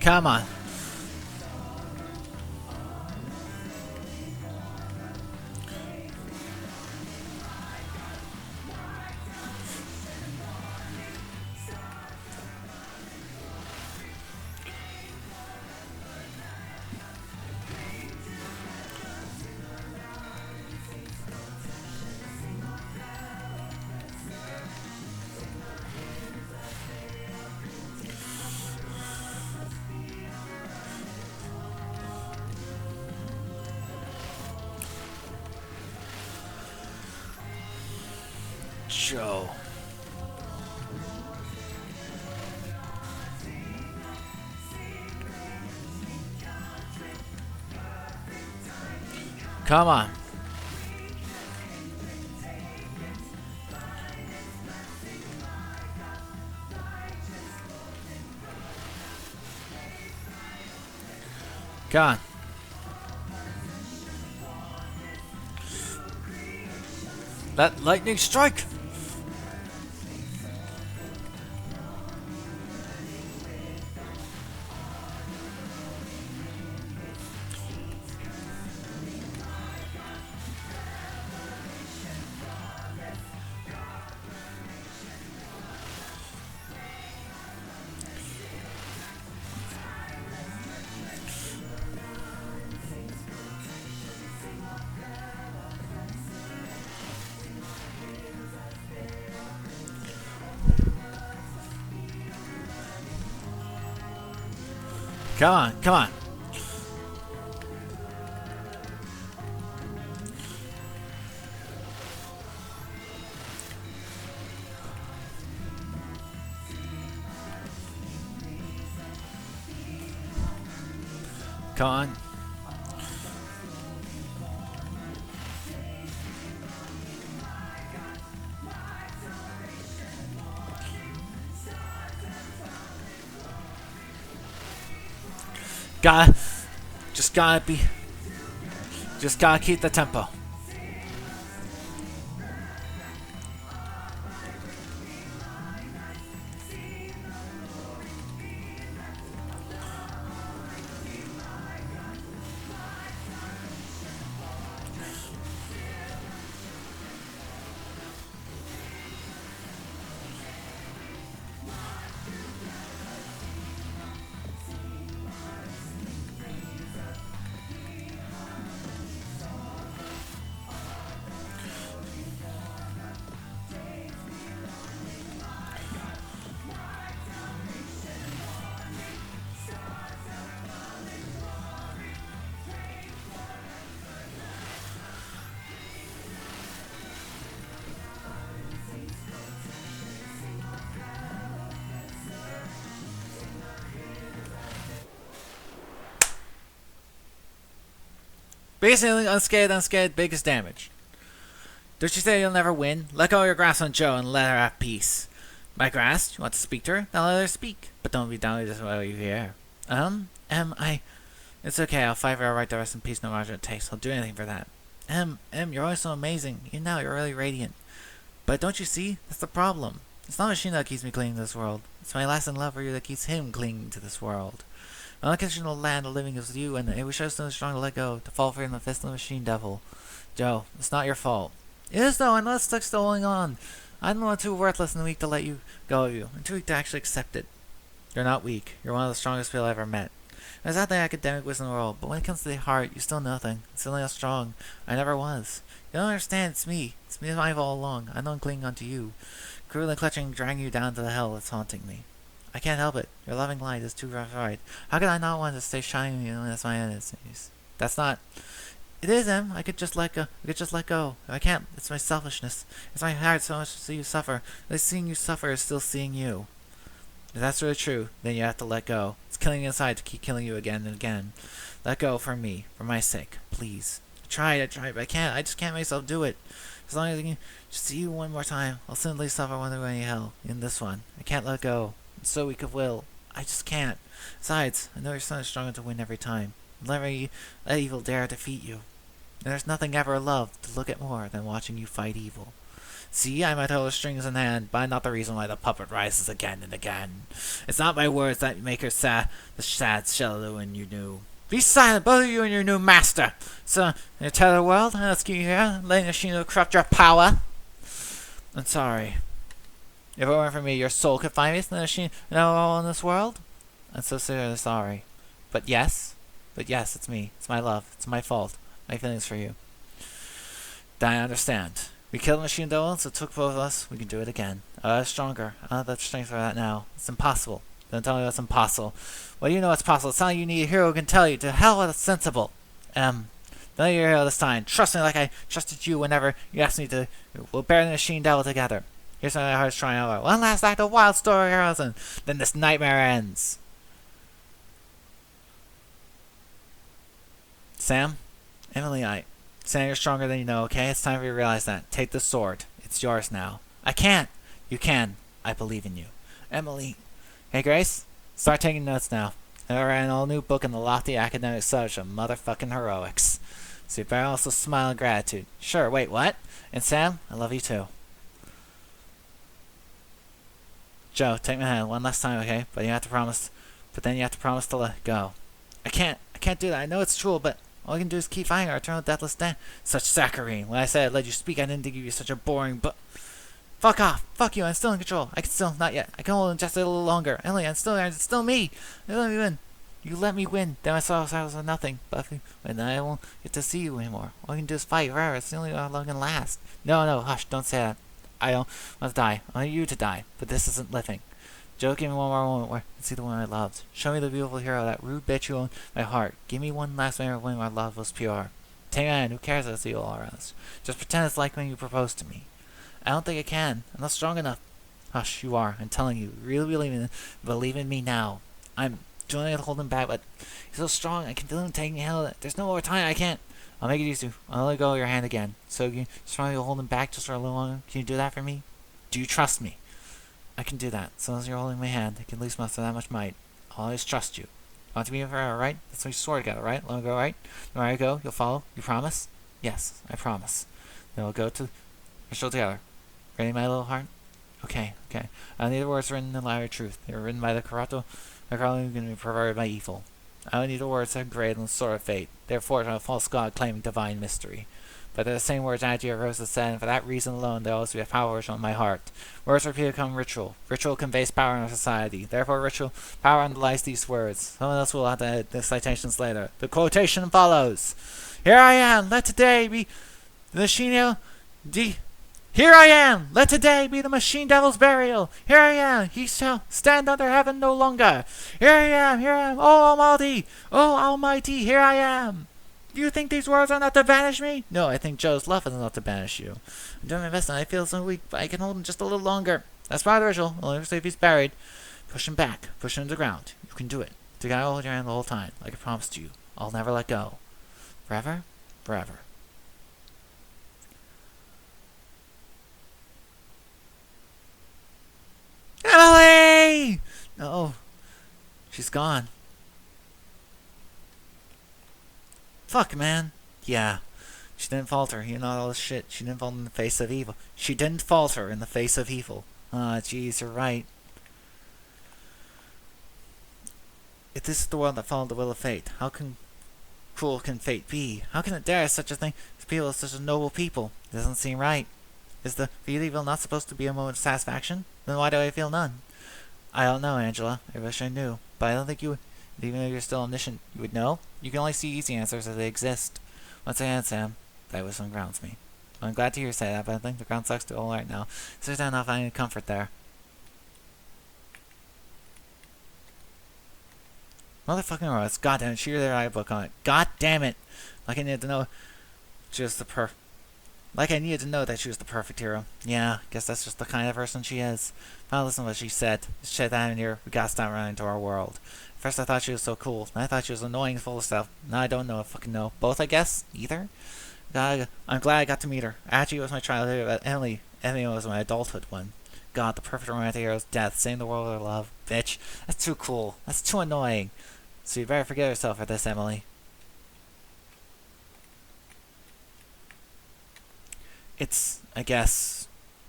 Come on. Joe. Come on. Come on. That lightning strike. Come on, come on. Come on. Gotta, just gotta be, just gotta keep the tempo. Basically, unscathed, biggest damage. Don't you say you'll never win? Let go of your grasp on Joe and let her have peace. My grasp? You want to speak to her? Then let her speak. But don't be down just while you hear. It's okay, I'll fight for her right to rest in peace no matter what it takes. I'll do anything for that. You're always so amazing. You know, you're really radiant. But don't you see? That's the problem. It's not a machine that keeps me clinging to this world. It's my lasting love for you that keeps him clinging to this world. The only conditional land of living is with you, and it was just so strong to let go, to fall free from the fist of the machine devil. Joe, it's not your fault. It is though, I know it's still holding on. I'm the one too worthless and weak to let you go of you. I'm too weak to actually accept it. You're not weak. You're one of the strongest people I've ever met. There's not the academic wisdom in the world, but when it comes to the heart, you're still nothing. It's still how strong I never was. You don't understand, it's me. It's me my all along. I know I'm clinging onto you. Cruelly clutching, dragging you down to the hell that's haunting me. I can't help it. Your loving light is too bright. How could I not want to stay shining when that's my enemies? That's not... It is, Em. I could just let go. I can't. It's my selfishness. It's my heart so much to see you suffer. But seeing you suffer is still seeing you. If that's really true, then you have to let go. It's killing you inside to keep killing you again and again. Let go for me. For my sake. Please. I tried, but I can't. I just can't myself do it. As long as I can just see you one more time, I'll simply suffer one way hell. In this one. I can't let go. I'm so weak of will. I just can't. Besides, I know your son is strong enough to win every time. Never let evil dare defeat you. And there's nothing ever loved to look at more than watching you fight evil. See, I might hold the strings in hand, but I'm not the reason why the puppet rises again and again. It's not my words that make her sad, the sad shadow in you new. Be silent, both of you and your new master! So, you tell the world, I'll keep you here, letting the machine corrupt your power? I'm sorry. If it weren't for me, your soul could find me, the machine, all in this world? I'm so sincerely sorry. But yes, it's me. It's my love. It's my fault. My feelings for you. I understand. We killed the machine devil, so it took both of us. We can do it again. I was stronger. I don't have the strength for that now. It's impossible. Don't tell me what's impossible. Well, you know what's possible. It's not you need a hero who can tell you. To hell with sensible. Don't you're a hero this time. Trust me like I trusted you whenever you asked me to. We'll bear the machine devil together. Here's my heart's trying over. One last act of wild story heroes, and then this nightmare ends. Sam? Emily, Sam, you're stronger than you know, okay? It's time for you to realize that. Take the sword. It's yours now. I can't. You can. I believe in you. Emily. Hey, Grace? Start taking notes now. I read an all-new book in the lofty academic subject of motherfucking heroics. So you better also smile in gratitude. Sure, wait, what? And Sam, I love you too. Joe, take my hand one last time, okay? But then you have to promise to let go. I can't do that. I know it's true, but all I can do is keep fighting our eternal deathless death. Such saccharine. When I said I'd let you speak, I didn't think you'd be such a boring but... Fuck off. Fuck you. I'm still in control. I can still... Not yet. I can hold on just a little longer. Emily, I'm still there. It's still me. You let me win. You let me win. Then I saw I was nothing. But then I won't get to see you anymore. All I can do is fight forever. It's the only way how long I can last. No, hush. Don't say that. I don't want to die. I want you to die. But this isn't living. Joe, give me one more moment where I can see the one I loved. Show me the beautiful hero, that rude bitch who owned my heart. Give me one last memory of when my love was pure. Take on, who cares if I see you all around us? Just pretend it's like when you proposed to me. I don't think I can. I'm not strong enough. Hush, you are. I'm telling you. Really believe in me now. I'm doing it holding back, but he's so strong. I can feel him taking hell. There's no more time. I can't. I'll make it easy. I'll let go of your hand again. So you strongly hold him back just for a little longer. Can you do that for me? Do you trust me? I can do that. As long as you're holding my hand, I can at least muster that much might. I'll always trust you. Want to be forever, right? That's what we swore together, right? Let me go, right? Where I go, you'll follow. You promise? Yes, I promise. Then we'll go to ritual together. Ready, my little heart? Okay. I don't need the words written in the light of truth. They were written by the corrupto. They're probably going to be perverted by evil. I don't need the words that engraved on the sword of fate. They're forged on a false god claiming divine mystery. But they're the same words Raziera Rosa said, and for that reason alone, they always be a power on my heart. Words repeated become ritual. Ritual conveys power in our society. Therefore, ritual power underlies these words. Someone else will have to add the citations later. The quotation follows. Here I am. Let today be the machine. Here I am! Let today be the machine devil's burial! Here I am! He shall stand under heaven no longer! Here I am! Oh Almighty, here I am! Do you think these words are not to banish me? No, I think Joe's love is not to banish you. I'm doing my best and I feel so weak, but I can hold him just a little longer. That's part of the ritual. Only if he's buried. Push him back. Push him to the ground. You can do it. Together I'll hold your hand the whole time, like I promised you. I'll never let go. Forever? Forever. Emily! No. She's gone. Fuck, man. Yeah. She didn't falter. You know all this shit. She didn't falter in the face of evil. She didn't falter in the face of evil. Ah, jeez, you're right. If this is the world that followed the will of fate, how cruel can fate be? How can it dare such a thing? These people are such a noble people. It doesn't seem right. Is the feel evil not supposed to be a moment of satisfaction? Then why do I feel none? I don't know, Angela. I wish I knew. But I don't think you would. Even though you're still omniscient, you would know? You can only see easy answers as they exist. Once again, Sam, that wisdom grounds me. I'm glad to hear you say that, but I think the ground sucks to all right now. So there's not finding comfort there. Motherfucking Rose. God damn it, she really write a book on it. God damn it! Like I needed to know she was the that she was the perfect hero. Yeah, guess that's just the kind of person she is. Now listen to what she said. This shit down in here, we gotta stop running into our world. First I thought she was so cool, then I thought she was annoying and full of stuff. Now I don't know, I fucking know. Both, I guess? Either? God, I'm glad I got to meet her. Actually, it was my childhood, but Emily was my adulthood one. God, the perfect romantic hero's death, saving the world with her love. Bitch, that's too cool. That's too annoying. So you better forget yourself for this, Emily. I guess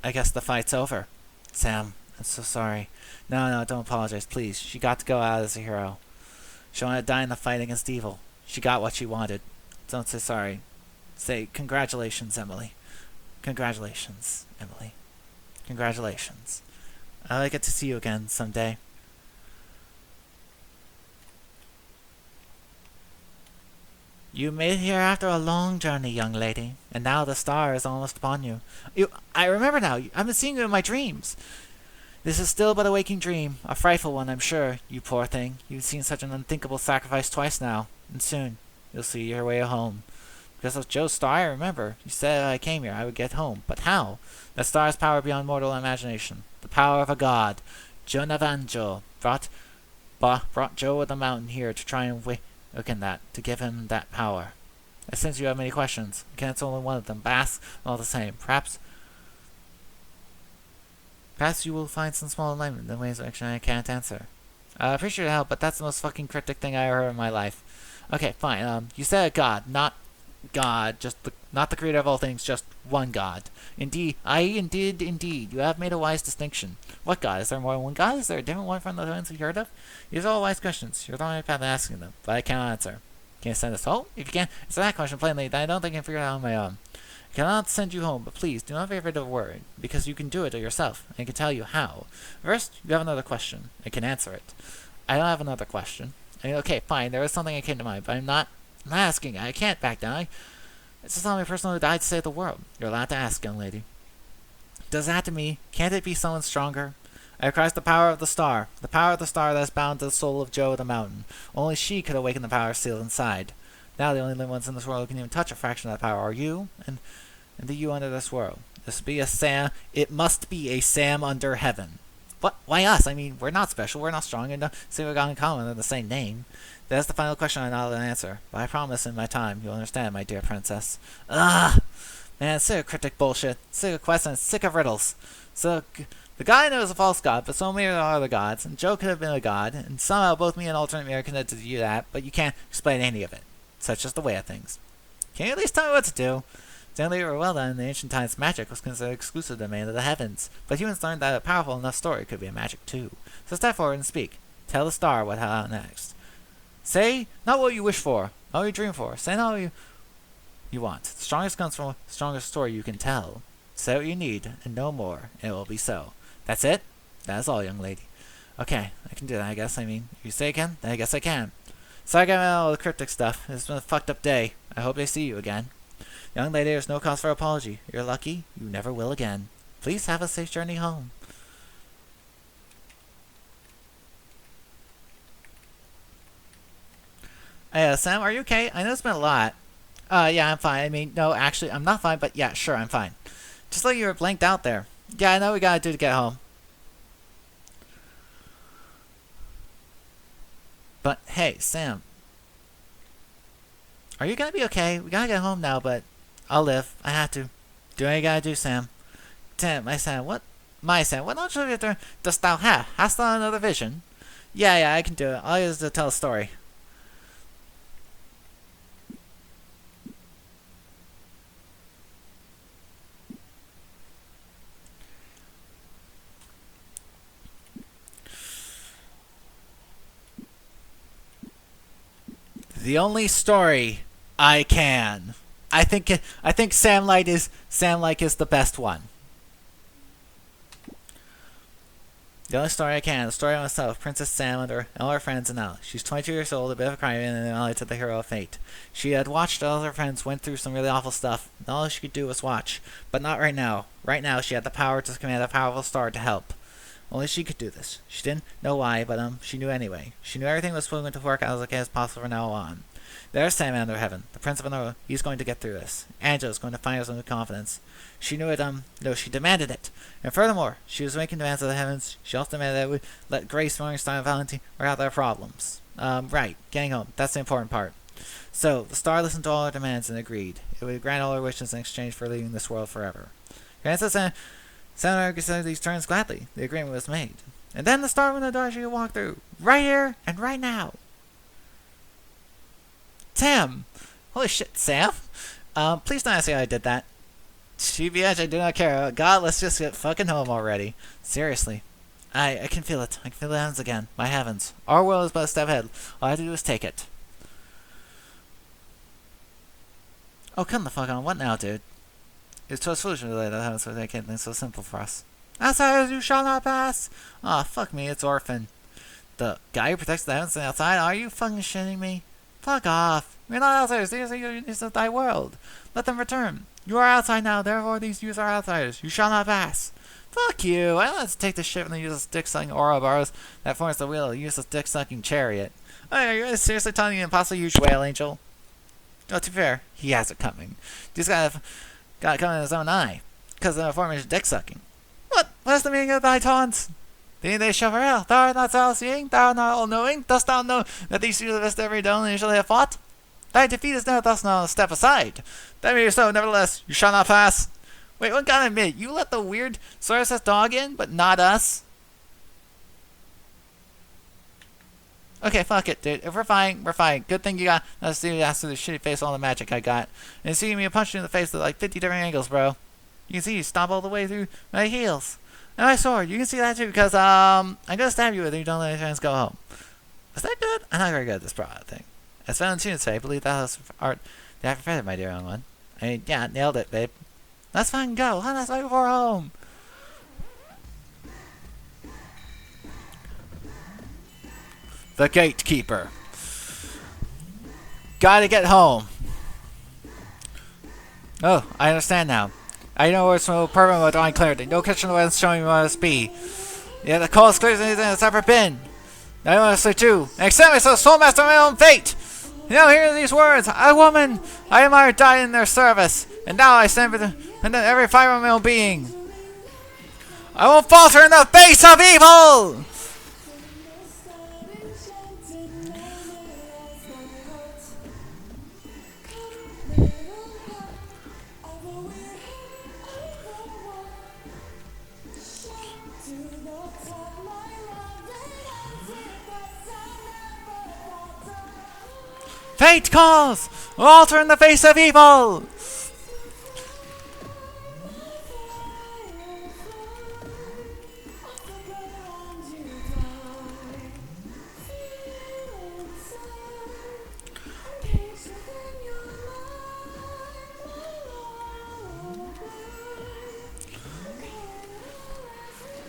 the fight's over. Sam, I'm so sorry. No, don't apologize, please. She got to go out as a hero. She wanted to die in the fight against evil. She got what she wanted. Don't say sorry. Say, congratulations, Emily. Congratulations, Emily. Congratulations. I'll get to see you again someday. You made it here after a long journey, young lady, and now the star is almost upon you. I remember now. I've been seeing you in my dreams. This is still but a waking dream, a frightful one, I'm sure, you poor thing. You've seen such an unthinkable sacrifice twice now, and soon you'll see your way home. Because of Joe's star, I remember. You said I came here, I would get home. But how? That star has power beyond mortal imagination. The power of a god. Joe Navanjo brought Joe of the mountain here to try and to give him that power. I sense you have many questions. I can answer only one of them, but ask all the same. Perhaps you will find some small enlightenment in ways which I can't answer. I appreciate your help, but that's the most fucking cryptic thing I ever heard in my life. Okay, fine. You said God, not God, not the creator of all things, just one God. Indeed. You have made a wise distinction. What God? Is there more than one God? Is there a different one from the ones we heard of? These are all wise questions. You're the only path in asking them, but I cannot answer. Can you send us home? If you can answer that question plainly, then I don't think I can figure it out on my own. I cannot send you home, but please do not be afraid of a word, because you can do it yourself, and I can tell you how. First, you have another question. I can answer it. I don't have another question. Okay, fine, there is something that came to mind, but I'm not asking. I can't back down. It's just not my person who died to save the world. You're allowed to ask, young lady. Does it have to me? Can't it be someone stronger? I cries the power of the star. The power of the star that is bound to the soul of Joe the Mountain. Only she could awaken the power sealed inside. Now the only living ones in this world who can even touch a fraction of that power are you and the you under this world. This be a Sam. It must be a Sam under heaven. What? Why us? I mean, we're not special. We're not strong. And see, we've got in common. They're the same name. That's the final question I'm not able to answer. But I promise in my time you'll understand, my dear princess. Ugh! Man, sick of cryptic bullshit. Sick of questions. Sick of riddles. So, the guy knows a false god, but so many are other gods. And Joe could have been a god. And somehow both me and alternate me are connected to you that. But you can't explain any of it. Such is the way of things. Can you at least tell me what to do? Stanley or well done, in the ancient times, magic was considered exclusive domain of the heavens, but humans learned that a powerful enough story could be a magic too. So step forward and speak. Tell the star what happened next. Say not what you wish for, not what you dream for. Say not what you want. The strongest comes from the strongest story you can tell. Say what you need, and no more, and it will be so. That's it? That's all, young lady. Okay, I can do that, I guess. I mean, if you say I can, then I guess I can. Sorry I got all the cryptic stuff. It's been a fucked up day. I hope I see you again. Young lady, there's no cause for apology. You're lucky. You never will again. Please have a safe journey home. Hey, Sam, are you okay? I know it's been a lot. Yeah, I'm fine. I mean, no, actually, I'm not fine, but yeah, sure, I'm fine. Just like you were blanked out there. Yeah, I know what we gotta do to get home. But, hey, Sam. Are you gonna be okay? We gotta get home now, but I'll live. I have to. Do what you gotta do, Sam. Damn, my Sam, what? My Sam, what knowledge of your dost thou have? Hast thou another vision? Yeah, I can do it. All I is to tell a story. The only story I can. I think Sam Like is the best one. The only story I can, the story of myself, Princess Sam and all her friends and all. She's 22 years old, a bit of a crybaby, and ally to the hero of fate. She had watched all her friends went through some really awful stuff, and all she could do was watch. But not right now. Right now, she had the power to command a powerful star to help. Only she could do this. She didn't know why, but she knew anyway. She knew everything was going to work out as okay as possible from now on. There's Sam under heaven, the Prince of Anora. He's going to get through this. Angela's going to find us with confidence. She knew it, no, she demanded it. And furthermore, she was making demands of the heavens. She also demanded that we let Grace, Morgenstein, and Valentine work out their problems. Right, getting home. That's the important part. So, the star listened to all her demands and agreed. It would grant all her wishes in exchange for leaving this world forever. Princess and Senator considered these terms gladly. The agreement was made. And then the star went the door she could walk through. Right here and right now. Sam! Holy shit, Sam? Please don't ask me how I did that. GBH, I do not care. God, let's just get fucking home already. Seriously. I can feel it. I can feel the heavens again. My heavens. Our world is but a step ahead. All I have to do is take it. Oh, come the fuck on. What now, dude? It's so foolish really that heavens would make anything so simple for us. Outsiders, you shall not pass! Aw, fuck me, it's Orphan. The guy who protects the heavens outside? Are you fucking shitting me? Fuck off. We're not outsiders. These are thy world. Let them return. You are outside now, therefore these youths are outsiders. You shall not pass. Fuck you. I don't have to take this shit from the useless dick-sucking Ouroboros that forms the wheel of the useless dick-sucking chariot. Are you seriously telling me an impossible huge whale, Angel? Oh, to be fair, he has it coming. He's got it coming in his own eye. Because of the aforementioned dick-sucking. What? What is the meaning of thy taunts? They shall prevail. Thou art not all-seeing, thou art not all-knowing. Dost thou know that these two of every dawn initially have fought? Thy defeat is now thus not a step aside. That may be so, nevertheless, you shall not pass. Wait, one gotta admit, you let the weird Sorceress dog in, but not us? Okay, fuck it, dude. If we're fine, we're fine. Good thing you got us to after the shitty face all the magic I got. And seeing me punch you in the face at like 50 different angles, bro. You can see you stomp all the way through my heels. And my sword, you can see that too, because I'm gonna stab you with it if you don't let your friends go home. Is that good? I'm not very good at this product thing. As Valentine say, I believe that was art the half feather, my dear young one. I mean, yeah, nailed it, babe. Let's fucking go. Let's go for home. The gatekeeper. Gotta get home. Oh, I understand now. I know where it's so perfect with drawing clarity. No kitchen was showing me what it must be. Yeah, the call is clearer than it's ever been. I honestly too. And accept myself sole master of my own fate. Now hear these words. A woman I admire died in their service. And now I stand for every fiber of my own being. I won't falter in the face of evil! Fate calls! We'll alter in the face of evil!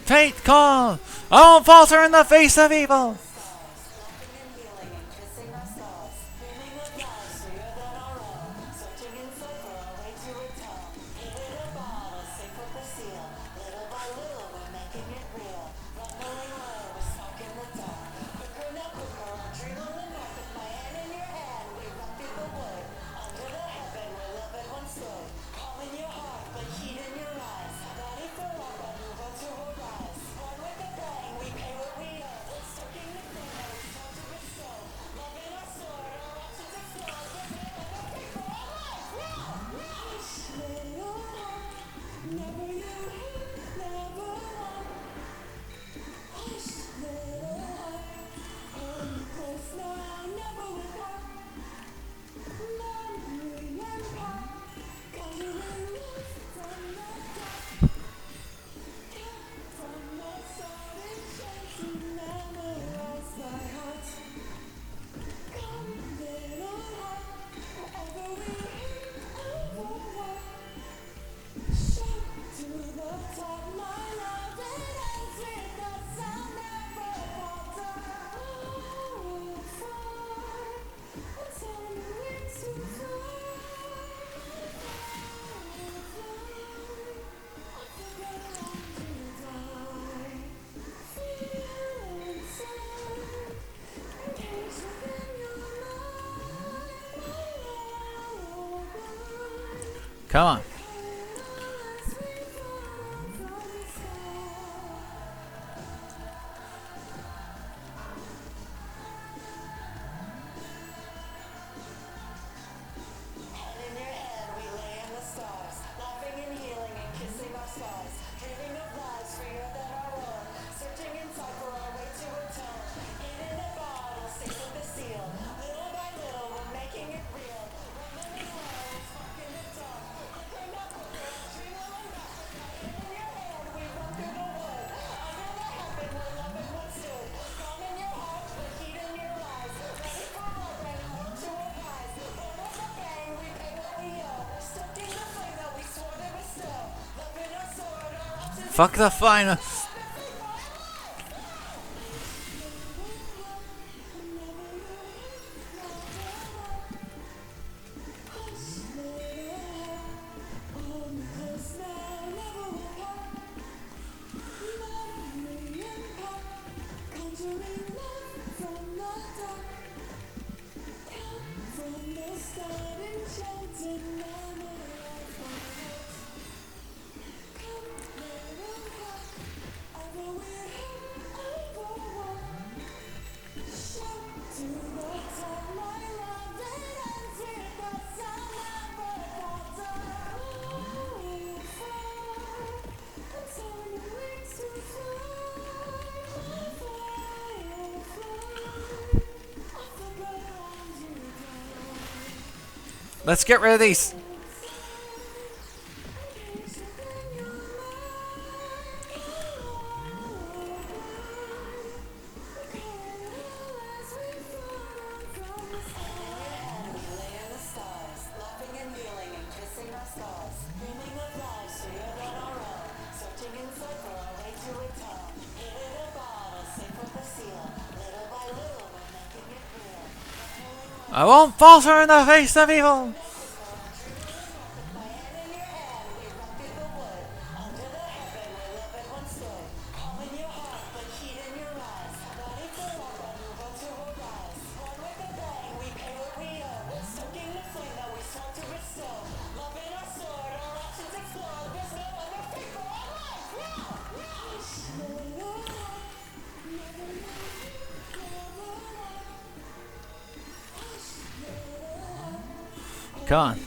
Fate calls! I won't falter in the face of evil! Come on. Fuck the final. Let's get rid of these. I won't falter in the face of evil. Come on.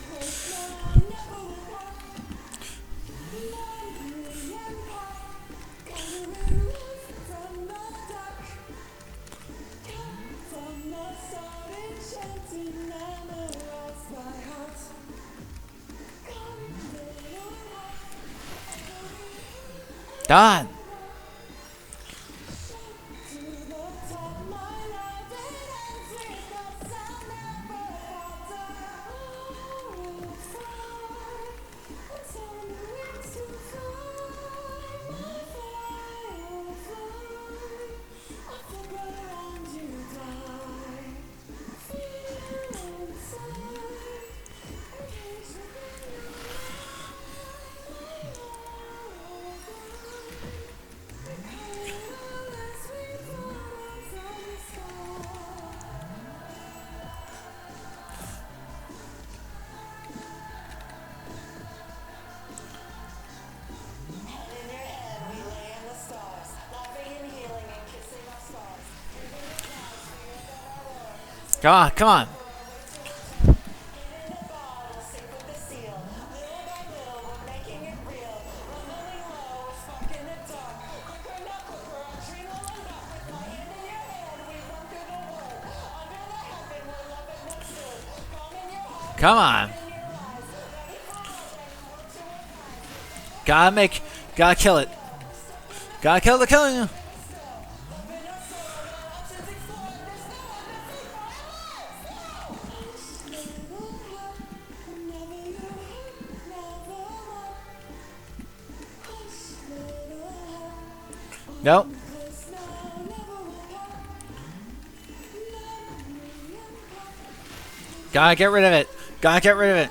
God. Come on, come on. Come on. Gotta kill it. Gotta kill the killing. Nope. Gotta get rid of it. Gotta get rid of it.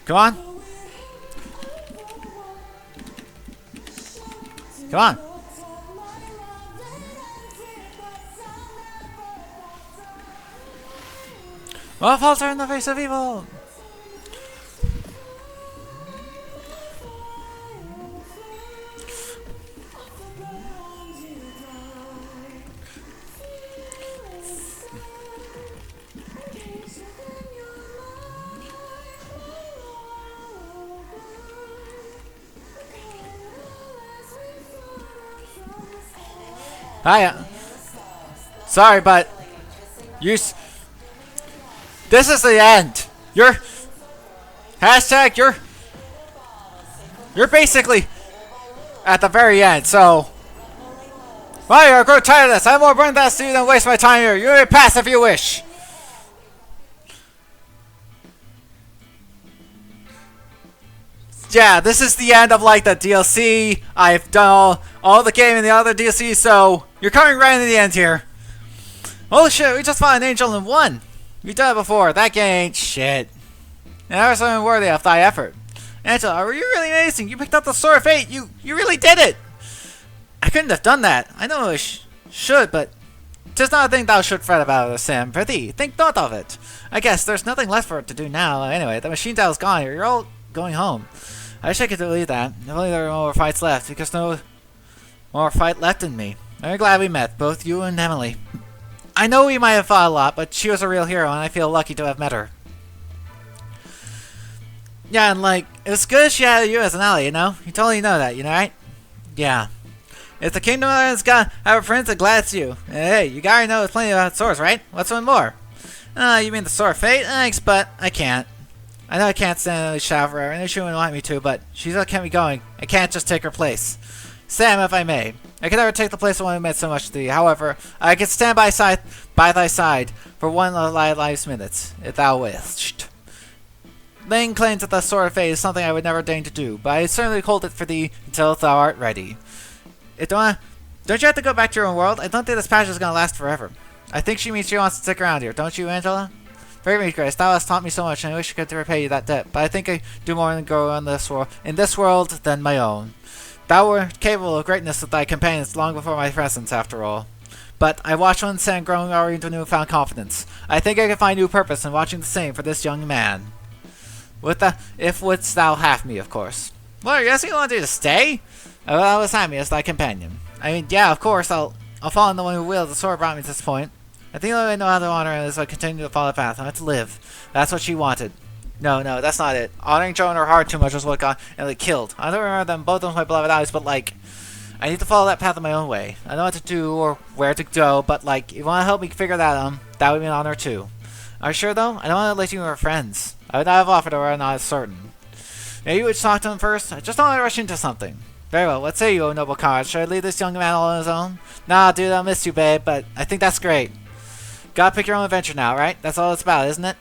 Come on. Come on. All faults are in the face of evil. Hiya. Sorry, but this is the end. You're basically at the very end. So, well, you're grow tired of this. I have more burn that to do than waste my time here. You may pass if you wish. Yeah, this is the end of like the DLC. I've done all the game and the other DLC, so you're coming right in the end here. Holy shit, we just fought an angel and won. We've done it before. That game ain't shit. And that was something worthy of thy effort. Angela, were you really amazing? You picked up the Sword of Fate. You really did it. I couldn't have done that. I know I should, but 'tis not a thing thou should fret about, Sam. For thee, think not of it. I guess there's nothing left for it to do now. Anyway, the machine dial's gone. You're all going home. I wish I could believe that. If only there were more fights left, because no more fight left in me. I'm glad we met, both you and Emily. I know we might have fought a lot, but she was a real hero, and I feel lucky to have met her. Yeah, and like, it was good she had you as an ally, you know? You totally know that, you know, right? Yeah. If the Kingdom has got have a prince, I'm glad it's you. Hey, you gotta know there's plenty about swords, right? What's one more? You mean the Sword of Fate? Thanks, but I can't. I know I can't stand in the shadow forever. I know she wouldn't want me to, but she's what kept me going. I can't just take her place. Sam, if I may. I could never take the place of one who meant so much to thee. However, I could stand by thy side for one of thy life's minutes, if thou wished. Laying claim to the Sword of Fate is something I would never deign to do, but I certainly hold it for thee until thou art ready. Don't you have to go back to your own world? I don't think this passage is going to last forever. I think she means she wants to stick around here, don't you, Angela? Forgive me, Grace. Thou hast taught me so much, and I wish I could repay you that debt. But I think I do more than go in this world than my own. Thou wert capable of greatness with thy companions long before my presence, after all. But I watched one Sam growing already into newfound confidence. I think I can find new purpose in watching the same for this young man. If wouldst thou have me, of course. What, are you asking me to stay? I will always have me as thy companion. I mean, yeah, of course, I'll follow the one who wields the sword brought me to this point. I think the only way I know how to honor her is if I continue to follow the path. I have to live. That's what she wanted. No, that's not it. Honoring Joe in her heart too much was what got and it killed. I don't remember them both with my beloved eyes, but like, I need to follow that path in my own way. I know what to do or where to go, but like, if you want to help me figure that out, that would be an honor too. Are you sure though? I don't want to let you and our friends. I would not have offered her, I'm not certain. Maybe you would talk to him first? I just don't want to rush into something. Very well, what say you, O noble comrade? Should I leave this young man all on his own? Nah, dude, I'll miss you, babe, but I think that's great. Gotta pick your own adventure now, right? That's all it's about, isn't it?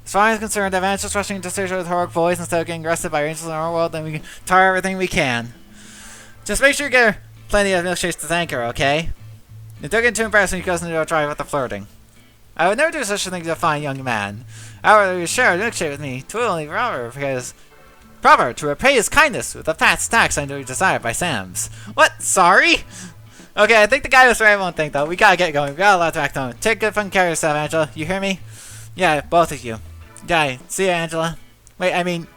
As far as I'm concerned, if Anne's just rushing into station with heroic boys instead of getting arrested by angels in our world, then we can tire everything we can. Just make sure you get her plenty of milkshakes to thank her, okay? And don't get too embarrassed when he goes into a drive with the flirting. I would never do such a thing to a fine young man. However, you share a milkshake with me, twiddling proper, because proper to repay his kindness with the fat stacks I know you desire by Sam's. What? Sorry? Okay, I think the guy was right one thing though. We gotta get going. We got a lot to act on. Take good fucking care of yourself, Angela. You hear me? Yeah, both of you. Yeah, see ya, Angela. Wait, I mean...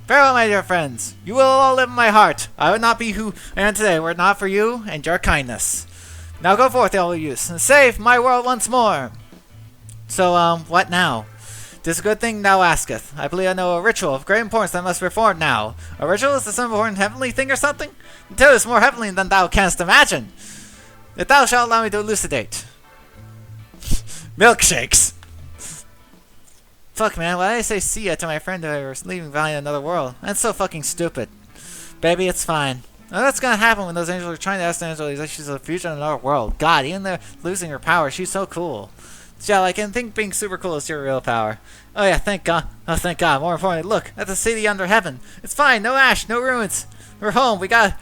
Farewell, my dear friends. You will all live in my heart. I would not be who I am today were it not for you and your kindness. Now go forth, all youths, and save my world once more. So, what now? This good thing thou asketh. I believe I know a ritual of great importance that must be performed now. A ritual is the some important heavenly thing or something? Until it is more heavenly than thou canst imagine. If thou shalt allow me to elucidate. Milkshakes! Fuck, man, why did I say see ya to my friend who was leaving behind another world? That's so fucking stupid. Baby, it's fine. Now that's gonna happen when those angels are trying to ask Angela if she's a future in another world. God, even though losing her power, she's so cool. So yeah, like, I think being super cool is your real power. Oh yeah, thank God. Oh, thank God. More importantly, look, at the city under heaven. It's fine, no ash, no ruins. We're home. We got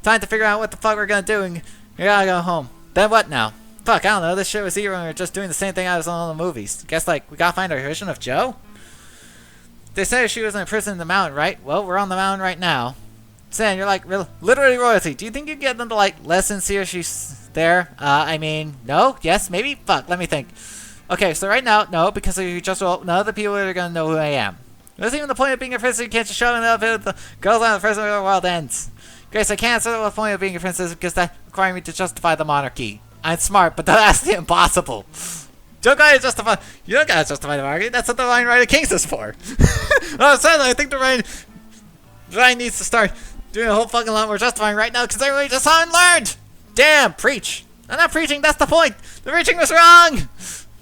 time to figure out what the fuck we're gonna do, and we gotta go home. Then what now? Fuck, I don't know, this shit was here when we were just doing the same thing I was on the movies. Guess, like, we gotta find our version of Joe? They said she was in prison in the mountain, right? Well, we're on the mountain right now. Sam, you're like, literally royalty. Do you think you get them to, like, lessons here she's there? I mean, no? Yes? Maybe? Fuck, let me think. Okay, so right now, no, because if you just well, none of the people are gonna know who I am. What's even the point of being a princess? You can't just show them up the girls on the first of the world ends. Grace, I can't say what the point of being a princess because that requires me to justify the monarchy. I'm smart, but that's impossible. You don't gotta justify the monarchy. That's what the Divine Right of Kings is for. Oh, suddenly I think the Divine needs to start doing a whole fucking lot more justifying right now because everybody just saw and learned. Damn, preach. I'm not preaching. That's the point. The preaching was wrong.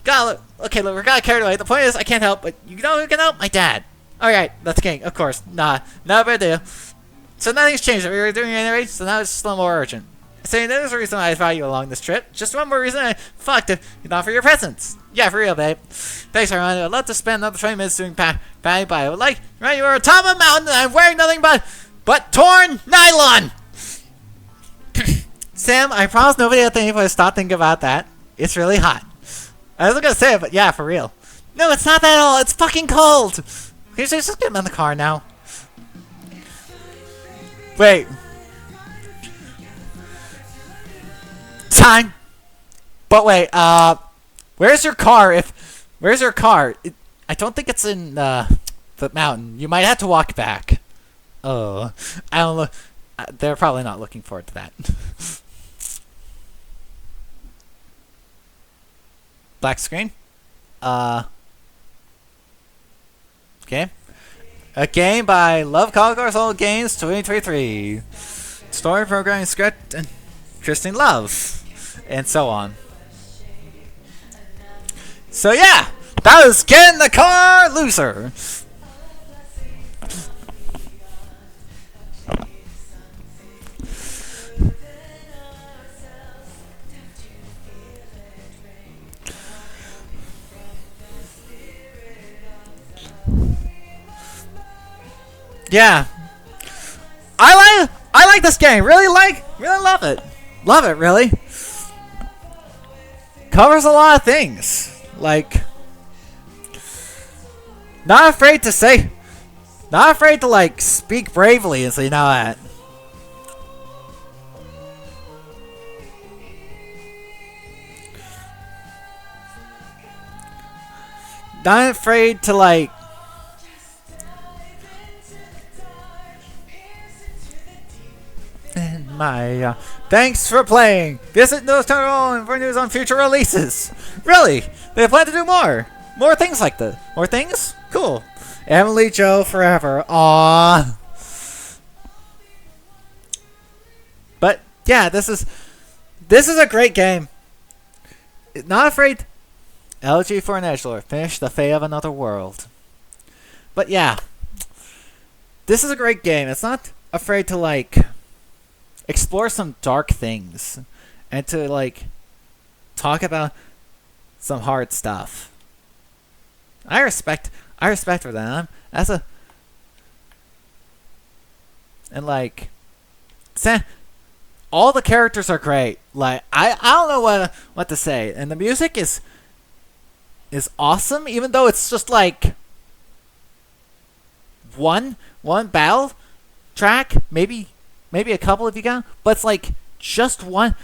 God, okay, look, we're got carried away. The point is, I can't help, but you know who can help? My dad. Alright, that's king, of course. Nah, no big deal. So nothing's changed. We were doing it anyway, so now it's just a little more urgent. Saying there's a reason I value you along this trip. Just one more reason I fucked if not for your presents. Yeah, for real, babe. Thanks, Armando. I'd love to spend another 20 minutes doing patty pie. I would like, right, you're on top of a mountain and I'm wearing nothing but torn nylon! Sam, I promise nobody at the table will stop thinking about that. It's really hot. I wasn't gonna say it, but yeah, for real. No, it's not that at all. It's fucking cold. Okay, so just get him in the car now. Wait. Time. But wait, where's your car? Where's your car? I don't think it's in the mountain. You might have to walk back. Oh, I don't know. They're probably not looking forward to that. Black screen. Okay. A game by Love Conquers All Games 2023. Story, programming, script, and Christine Love, and so on. So yeah, that was Get in the Car, Loser. Yeah, I like this game. Really love it. Love it, really. Covers a lot of things. Like, not afraid to like speak bravely and say, know that. Not afraid to like my. Thanks for playing. Visit News Channel for news on future releases. Really? They plan to do more. More things like this. More things? Cool. Emily Joe forever. Aww. But yeah, this is a great game. Not afraid. LG for an edgelord. Finish the fate of another world. But yeah, this is a great game. It's not afraid to like explore some dark things and to like talk about some hard stuff. I respect for them. And like, all the characters are great. Like I don't know what to say. And the music is awesome, even though it's just like one battle track, maybe a couple if you got, but it's like just one.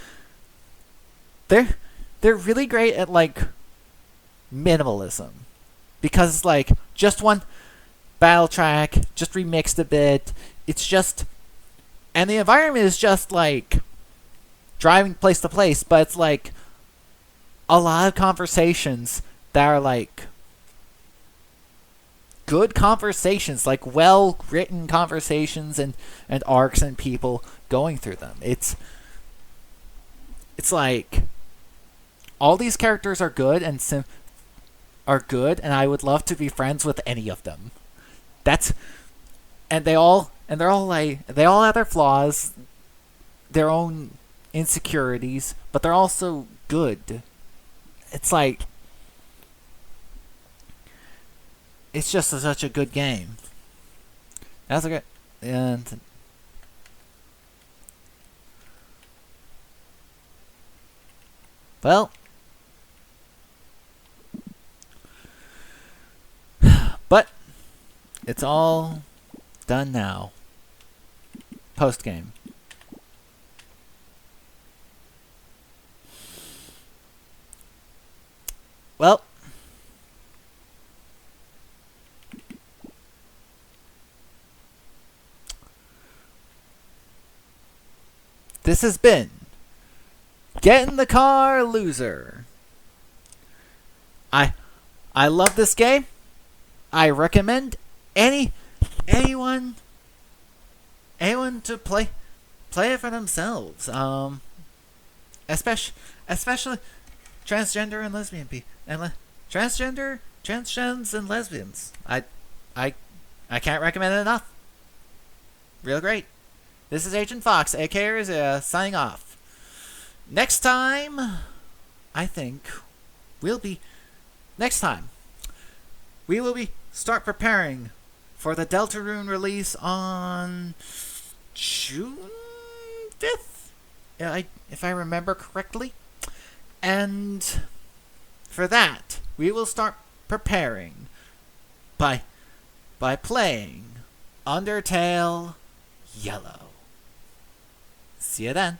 They're really great at like minimalism, because it's like just one battle track, just remixed a bit. It's just, and the environment is just like driving place to place, but it's like a lot of conversations that are like good conversations, like well written conversations and arcs and people going through them. It's like all these characters are good and and I would love to be friends with any of them. They're all like, they all have their flaws, their own insecurities, but they're also good. It's like, it's just such a good game. That's a good, and well, but it's all done now. Post game. Well, this has been Get in the Car, Loser. I love this game. I recommend anyone to play it for themselves. Especially transgender and lesbian people, and transgens and lesbians. I can't recommend it enough. Real great. This is Agent Fox, aka Raziera, signing off. Next time, I think we will be start preparing for the Deltarune release on June 5th, if I remember correctly. And for that, we will start preparing by playing Undertale Yellow. See you then.